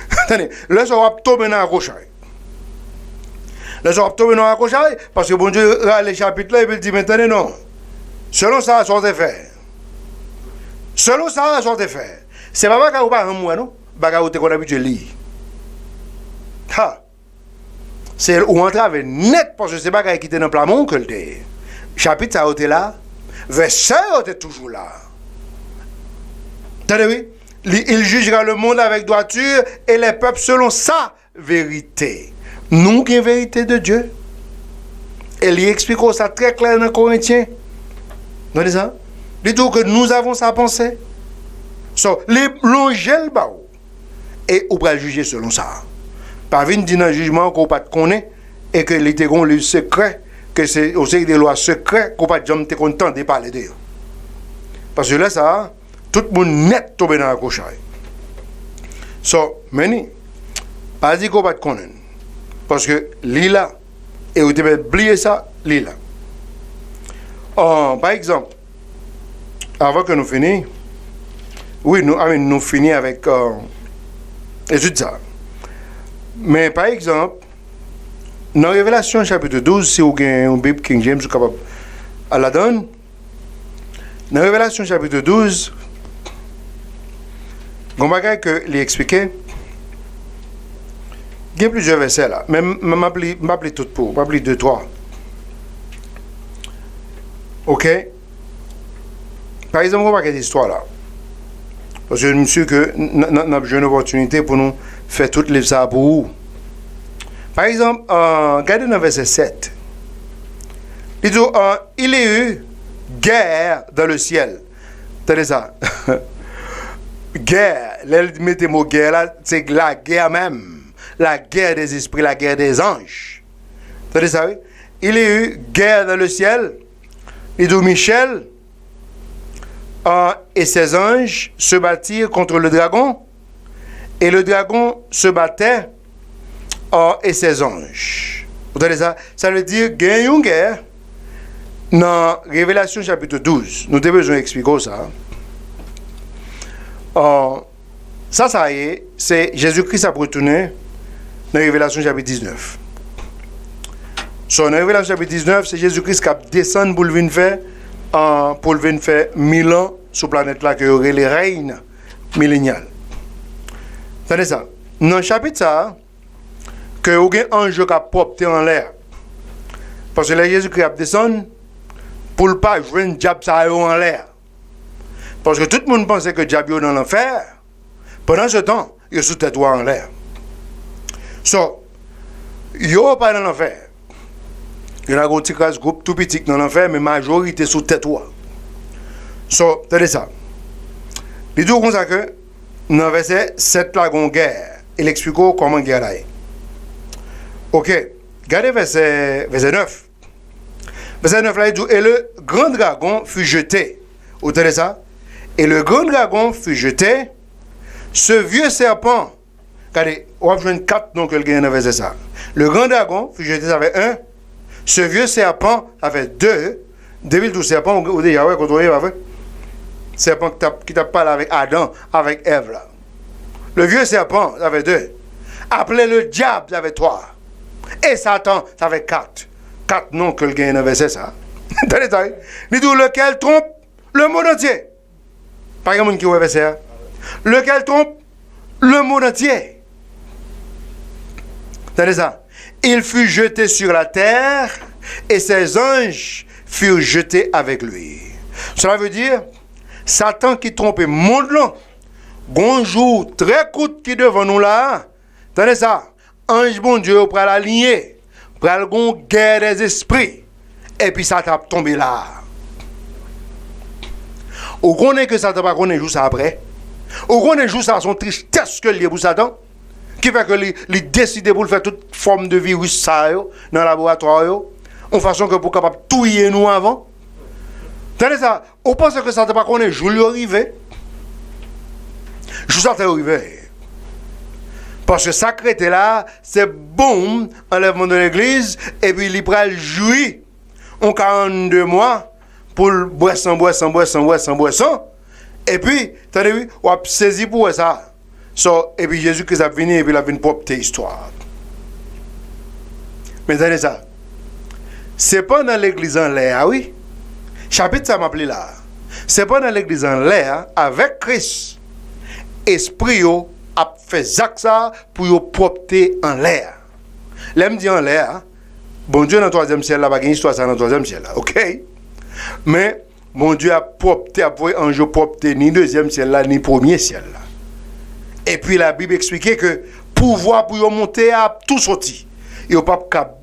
[SPEAKER 1] Attendez, là ça va tomber dans la rochaille. Là ça va tomber dans la rochaille parce que bon Dieu a les chapitres là et il dit maintenant non. Selon ça, ça va fait. Selon ça, ça va fait. C'est pas que vous pas un mois non, bagarre qu'on a habitué lire. Ha. C'est où on travaille net parce que c'est pas qu'il était dans le plafond que le chapitre ça a été là, verset était toujours là. Attendez, oui? Il jugera le monde avec droiture et les peuples selon sa vérité. Nous qui avons la vérité de Dieu. Et il explique ça très clair dans Corinthiens. Vous voyez ça? Il dit que nous avons sa pensée. So, l'ongel et on va le juger selon ça. Pas venir dire dans le jugement qu'on ne connaît et que les le secret, que c'est aussi des lois secrètes qu'on ne peut jamais content de parler d'eux. Parce que là, ça, tout le monde net tombé dans la cochaille. So, meni, pas dire qu'on ne peut connaître. Parce que l'île et vous devez oublier ça, l'île. Par exemple, avant que nous finissions, oui, nous finissons avec étude ça. Mais par exemple, dans Révélation chapitre 12, si vous avez une Bible King James, vous êtes capable à la donne. Dans Révélation chapitre 12, on va que les expliquer. Il y a plusieurs versets là, mais je vais m'appeler tout pour, je vais m'appeler 2, 3. Ok? Par exemple, on va regarder cette histoire là. Parce que je me suis que nous avons une opportunité pour nous faire toutes les ça pour vous. Par exemple, regardez dans le verset 7. Il dit, il y a eu guerre dans le ciel. Tenez ça. Guerre, mettez mot guerre là, c'est la guerre même. La guerre des esprits, la guerre des anges. Tenez ça, oui? Il y a eu guerre dans le ciel. Il dit, Michel et ses anges se battirent contre le dragon. Et le dragon se battait et ses anges. Vous entendez ça? Ça veut dire qu'il y a une guerre dans Révélation chapitre 12. Nous devons expliquer ça. Ça y est, c'est Jésus-Christ a retourné dans Révélation chapitre 19. Dans Révélation chapitre 19, c'est Jésus-Christ qui a descendu pour venir faire 1000 ans sur la planète là, qui aurait les règnes milléniales. Attendez ça. Dans le chapitre ça, que aucun ange qui a propté en l'air. Parce que là, Jésus-Christ a descendu pour ne pas jouer un diable en l'air. Parce que tout le monde pensait que le diable est dans l'enfer. Pendant ce temps, il est sous tête en l'air. So, il n'est pas dans l'enfer. Il y a un petit groupe tout petit dans l'enfer, mais la majorité sous tête. So, tenez ça. Il dit comme ça que, dans le verset 7, là, il y a une guerre. Il explique comment la guerre est. Ok. Regardez verset 9. Verset 9 là, il dit, et le grand dragon fut jeté. Vous entendez ça? Et le grand dragon fut jeté, ce vieux serpent. Regardez, on va jouer 4 noms que le gagne dans verset ça. Le grand dragon fut jeté, ça avait 1. Ce vieux serpent avait 2. Depuis tout serpent, vous dites, Yahweh, quand on y va, serpent qui t'a parlé avec Adam, avec Ève là. Le vieux serpent, ça avait 2. Appelé le diable, ça avait 3. Et Satan, ça avait 4. 4 noms que le gagne dans verset ça. Dans les détails. Il dit lequel trompe le monde entier. Par exemple, qui est verset. Lequel trompe le monde entier. Dans les ça. Il fut jeté sur la terre et ses anges furent jetés avec lui. Cela veut dire, Satan qui trompe le monde là, bonjour, très court qui devant nous là. Tenez ça. Ange bon Dieu pour l'aligner. Pour la guerre des esprits. Et puis ça t'a tombé là. Ou qu'on est que ça t'a pas qu'on est juste après. Ou qu'on est juste à son tristesse que lié pour Satan. Qui fait que les décider pour faire toute forme de virus ça dans le laboratoire. En façon que pour capable touiller nous avant. Tenez ça. On pense que ça t'a pas qu'on est juste arrivé. Juste ça t'est arrivé. Parce que sacré était là, c'est bon, enlèvement de l'église, et puis il prend le jouir en 42 mois pour boire sans, et puis, t'as vu, on a saisi pour ça. So, et puis Jésus-Christ a venu, et puis il a venu propre histoire. Mais tenez ça, c'est pas dans l'église en l'air, oui. Chapitre ça m'appelle là. C'est pas dans l'église en l'air, avec Christ, esprit a fait ça pour y propter en l'air. L'aime dit en l'air, bon Dieu dans le 3e ciel là, pas une histoire ça dans le 3e ciel là, ok? Mais mon Dieu a propté, a voulu un jour propter ni 2e ciel là, ni 1er ciel là. Et puis la Bible expliquait que pouvoir pour y monter a tout sorti. Il n'y a pas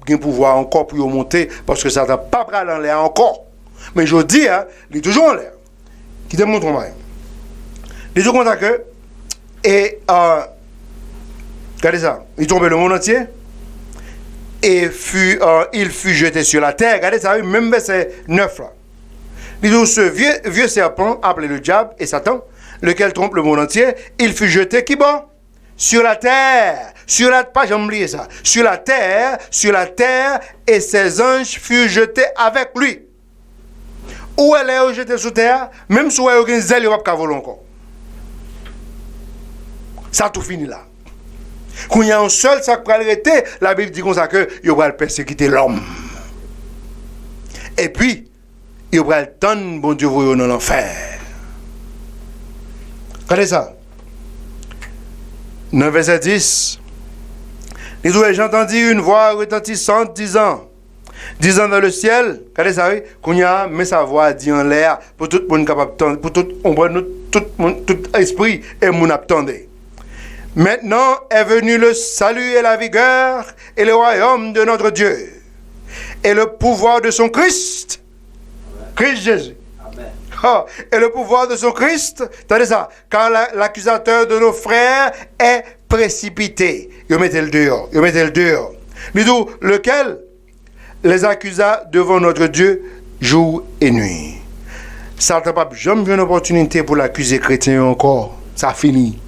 [SPEAKER 1] de pouvoir encore pour y monter parce que ça n'a pas pris en l'air encore. Mais je dis, il est toujours en l'air. Qui te montre moi. Il est toujours content que et regardez ça, il tombait le monde entier et il fut jeté sur la terre. Regardez ça, même verset 9 là. Il dit ce vieux serpent appelé le diable et Satan, lequel trompe le monde entier, il fut jeté qui bon? Sur la terre, pas j'ai oublié ça, sur la terre, et ses anges furent jetés avec lui. Où elle est jetée sur terre, même si elle a aucun zèle, il n'y a pas de voler encore. Ça tout fini là. Quand il y a un seul sac pour arrêter, la Bible dit comme ça que il va persécuter l'homme. Et puis, il va le temps, bon Dieu, vous dans l'enfer. Regardez ça. Dans verset 10, j'entendis une voix retentissante disant dans le ciel, regardez ça, qu'on y a, mais sa voix dit en l'air, pour tout le monde capable de pour tout esprit et mon attendait. Maintenant est venu le salut et la vigueur et le royaume de notre Dieu et le pouvoir de son Christ. Christ Jésus. Oh, et le pouvoir de son Christ, attendez ça, car l'accusateur de nos frères est précipité. Il mettait le dehors. Mais d'où lequel les accusa devant notre Dieu jour et nuit. Ça n'a pas jamais eu une opportunité pour l'accuser chrétien encore. Ça a fini.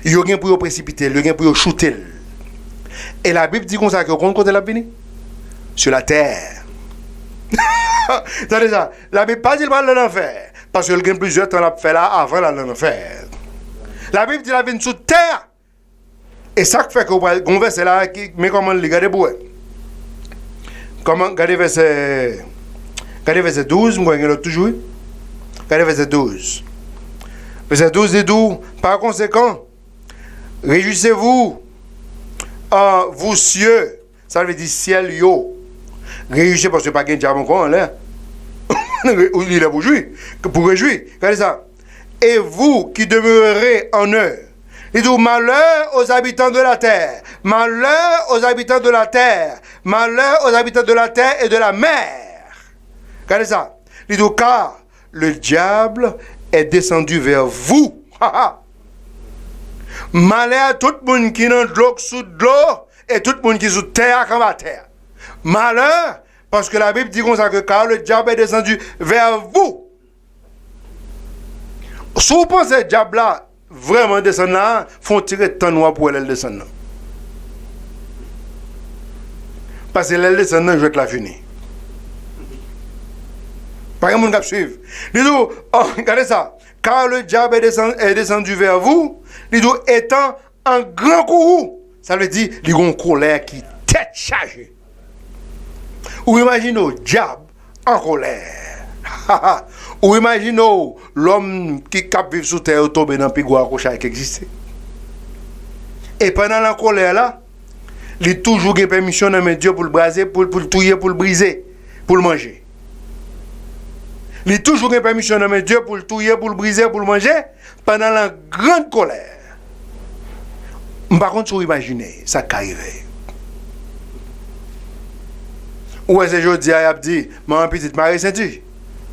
[SPEAKER 1] Il y a rien pour le précipiter, il y a rien pour le shooter. Et la Bible dit comme ça que quand côté la béni sur la terre. Attendez ça, la Bible pas dit le mal de l'enfer parce que le gain plusieurs temps l'a fait là avant l'enfer. La Bible dit la vie sur terre. Et ça fait qu'on verset là mais comment le regarder pour comment regarder verset 12, moi je toujours. Regardez verset 12. Verset 12 dit d'où par conséquent réjouissez-vous vous cieux, ça veut dire ciel yo. Réjouissez parce que pas de diable encore là. Il est pour jouir, pour réjouir. Regardez ça. Et vous qui demeurez en eux. Il dit malheur aux habitants de la terre. Malheur aux habitants de la terre. Malheur aux habitants de la terre et de la mer. Regardez ça. Il dit car le diable est descendu vers vous. Malheur à tout le monde qui est dans l'eau, sous l'eau, et tout le monde qui est sous terre, comme à terre. Malheur, parce que la Bible dit comme ça que car le diable est descendu vers vous. Si vous pensez que le diable là, vraiment descendre là, font tirer de temps noir pour elle descendre. Parce que elle descend, je vais te la finir. Pas de monde qui suivre. Dis-nous, regardez ça. Car le diable est descendu vers vous, dis-nous, étant un grand courroux. Ça veut dire, il y a une colère qui tête chargée. Ou imaginez le diable en colère. Ou imaginez l'homme qui cap vivre sous terre tomber dans le pigou à Rocha qui existe. Et pendant la colère là, il a toujours eu permission de Dieu pour le braser, pour le touiller, pour le briser, pour le manger. Il a toujours eu permission de Dieu pour le touiller, pour le briser, pour le manger, pendant la grande colère. Par contre, vous imaginez, ça qui arrive. Ou est-ce que je dis à Abdi, ma petite Marie Saint-Tu?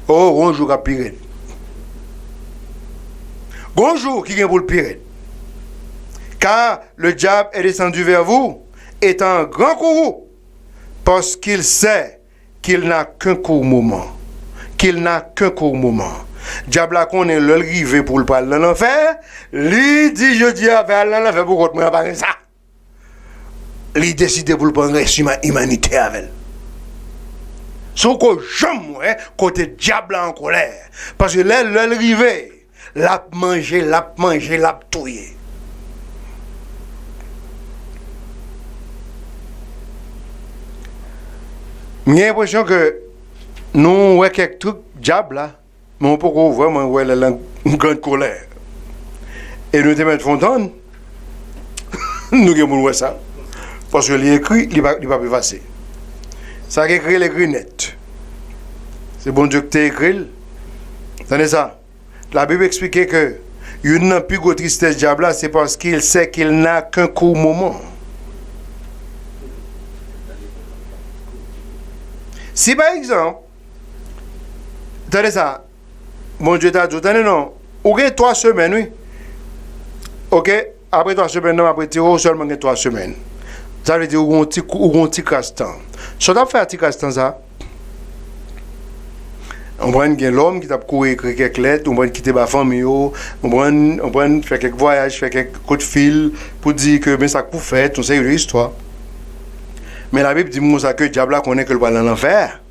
[SPEAKER 1] Oh, bonjour à Pirate. Bonjour qui vient pour le Pirate. Car le diable est descendu vers vous, étant un grand courroux, parce qu'il sait qu'il n'a qu'un court moment. Qu'il n'a qu'un court moment. Diable a qu'on est le rivé pour le parler dans l'enfer. Lui dit, je dis à faire l'enfer pour qu'on ne parle ça. Lui décide pour le prendre humanité avec elle. Sauf que jamais, côté diable en colère. Parce que là, le rivé, l'a mangé, l'a touillé. J'ai l'impression que nous, ouais, quelques trucs, diable là, mais on peut vraiment ouais, une grande colère. Et nous te mettre fontaine, nous avons ouais ça. Parce que l'écrit, il ne va pas passer. Ça qui écrit l'écrit net. C'est bon Dieu que tu écrit. Tenez ça. La Bible expliquait que il n'a plus de tristesse diable là, c'est parce qu'il sait qu'il n'a qu'un court moment. Si par exemple, tenez ça, mon Dieu t'a dit, tenez non, ou bien 3 semaines, oui. Ok, après 3 semaines, non, après tiro seulement 3 semaines. Ça veut dire ou un petit casse-temps. Si on a fait un petit casse-temps, ça, on prend l'homme qui t'a couru écrire quelques lettres, on prend quitter ma famille, on prend faire quelques voyages, faire quelques coups de fil pour dire que mais ça pour faire, on sait l'histoire. Mais la Bible dit que le diable connaît que le bal en enfer.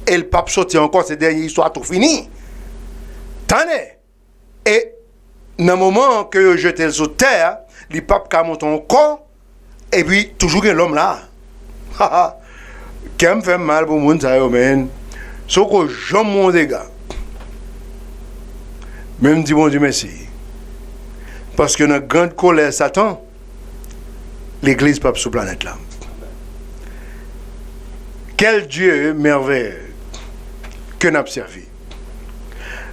[SPEAKER 1] Et le pape sortit encore cette dernière histoire tout fini. Tenez. Et dans le moment que je jeté sur terre, le pape a monté encore, et puis toujours l'homme là. Qui me fait mal pour le monde, ça y est, sauf que j'aime mon dégât. Même dit bon Dieu merci. Parce que dans la grande colère Satan, l'église pape sur la planète là. Quel Dieu merveilleux que nous avons servi.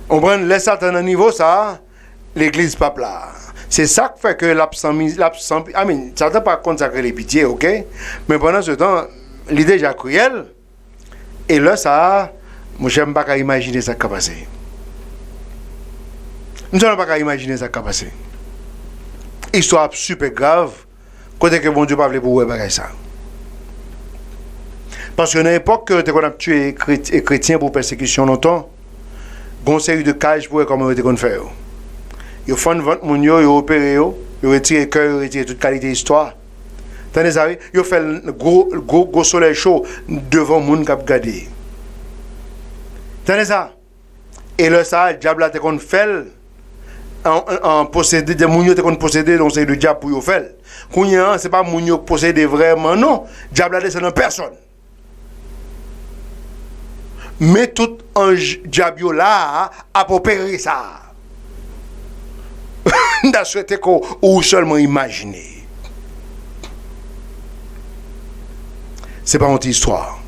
[SPEAKER 1] On prend les Satan à niveau ça, l'église pape là. C'est ça qui fait que l'absent, Satan pas consacré les pitiés, ok? Mais pendant ce temps, l'idée déjà cruelle. Et là, ça, moi, je n'aime pas imaginer ça qui a passé. Je n'aime pas imaginer ça qui a passé. Histoire super grave, côté que bon Dieu pas voulu pour vous ça. Parce que dans l'époque que tu as tué les chrétiens pour persécution longtemps, il y a une série de cages pour comment tu as fait. Ils font vendre mon yo, ils opéré, ils retirent le cœur, ils retirent toute qualité d'histoire. Tenez ça, ils font le gros soleil chaud devant le monde qui a regardé. Tenez ça. Et là, ça, le diable a été fait en posséder, des gens qui ont possédé, donc c'est le diable pour le faire. Ce n'est pas les gens qui possédent vraiment, non. Le diable a descendu personne. Mais tout ange diable là a opéré ça. On a souhaité qu'on ou seulement imaginer. Ce n'est pas une petite histoire.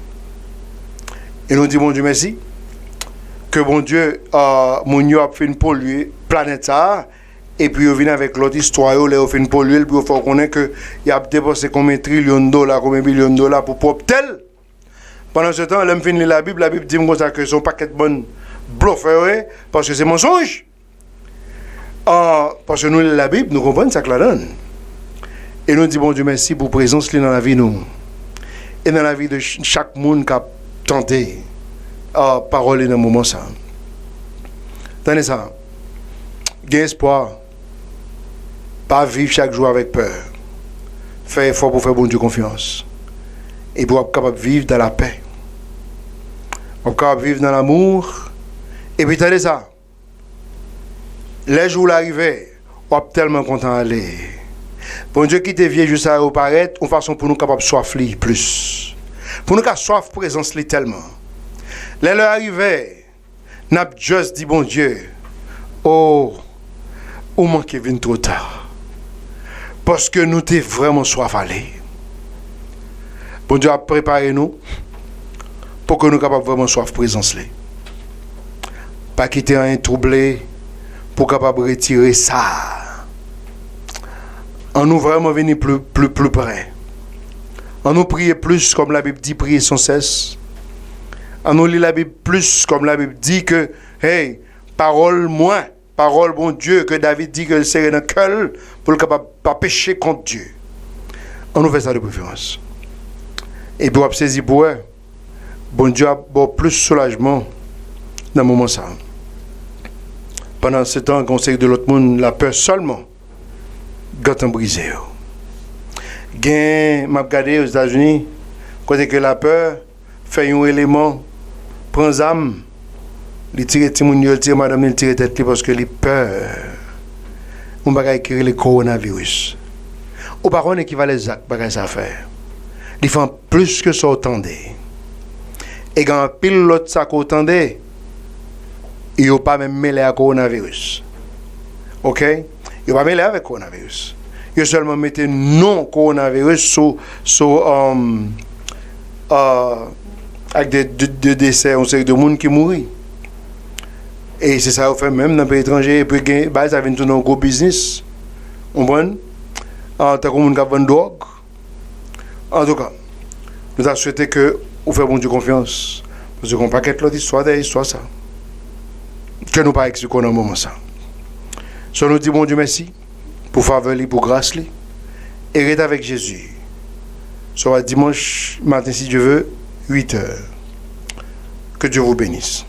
[SPEAKER 1] Et nous disons, bon Dieu, merci. Que bon Dieu, mon Dieu a fait une polluer planète ça. Et puis, il vient avec l'autre histoire, il a fait une polluer, puis il faut qu'on ait qu'il a dépensé combien de trillions de dollars, combien de millions de dollars pour propre tel. Pendant ce temps, elle me finit la Bible dit que son paquet de bonnes bluffeurs, parce que c'est mensonge. Parce que nous, la Bible, nous comprenons ça que la donne. Et nous disons, bon Dieu, merci pour la présence dans la vie, nous. Et dans la vie de chaque monde qui a tenté parole dans le moment ça. Tenez ça. Gain espoir. Pas vivre chaque jour avec peur. Faire effort pour faire bon Dieu confiance. Et pour être capable de vivre dans la paix. Être capable de vivre dans l'amour. Et puis tenez ça. Les jours arrivés, on est tellement content d'aller. Bon Dieu qui te vient juste à apparaître, une façon pour nous capables de soif plus. Pour nous qu'à soif présence tellement. Les l'heure arrivée, n'a juste dit bon Dieu, oh, ou manque vient trop tard. Parce que nous t'es vraiment soif aller. Bon Dieu a préparé nous pour que nous capables vraiment soif présence. Pas quitter un troublé pour capable retirer ça. En nous vraiment venir plus près. En nous prier plus comme la Bible dit, prier sans cesse. En nous lire la Bible plus comme la Bible dit que, hey, parole moins, parole bon Dieu, que David dit que le serait dans le cœur pour le capable pas pécher contre Dieu. On nous fait ça de préférence. Et pour saisir pour eux, bon Dieu a plus soulagement dans le moment ça. Pendant ce temps, conseil de l'autre monde, la peur seulement, gâteau brisé. Gain, m'a regardé aux États-Unis, côté que la peur fait un élément, prend âme, il tire Timoun, il tire madame, il tire tête parce que les peur. On va écrire le coronavirus. Au baron équivalent exact, bagay ça faire. Ils font plus que ça attendait. Et quand pile l'autre ça attendait, ils n'ont pas même mêlé à coronavirus. OK? Ils n'ont pas mêlé avec coronavirus. Ils seulement mettaient non coronavirus avec des décès, on sait de monde qui mourit. Et c'est ça qu'on fait même dans les pays étrangers. Et puis, ça vient tout dans un gros business. On prend en tant que monde qui a vendu drogue. En tout cas, nous avons souhaité que vous fassiez bon Dieu confiance. Parce qu'on ne peut pas qu'être l'autre histoire derrière l'histoire ça. Que nous ne pas expliquer dans un moment ça. So nous disons bon Dieu merci pour faveur, pour grâce. Et reste avec Jésus. Soit dimanche matin si Dieu veut, 8h. Que Dieu vous bénisse.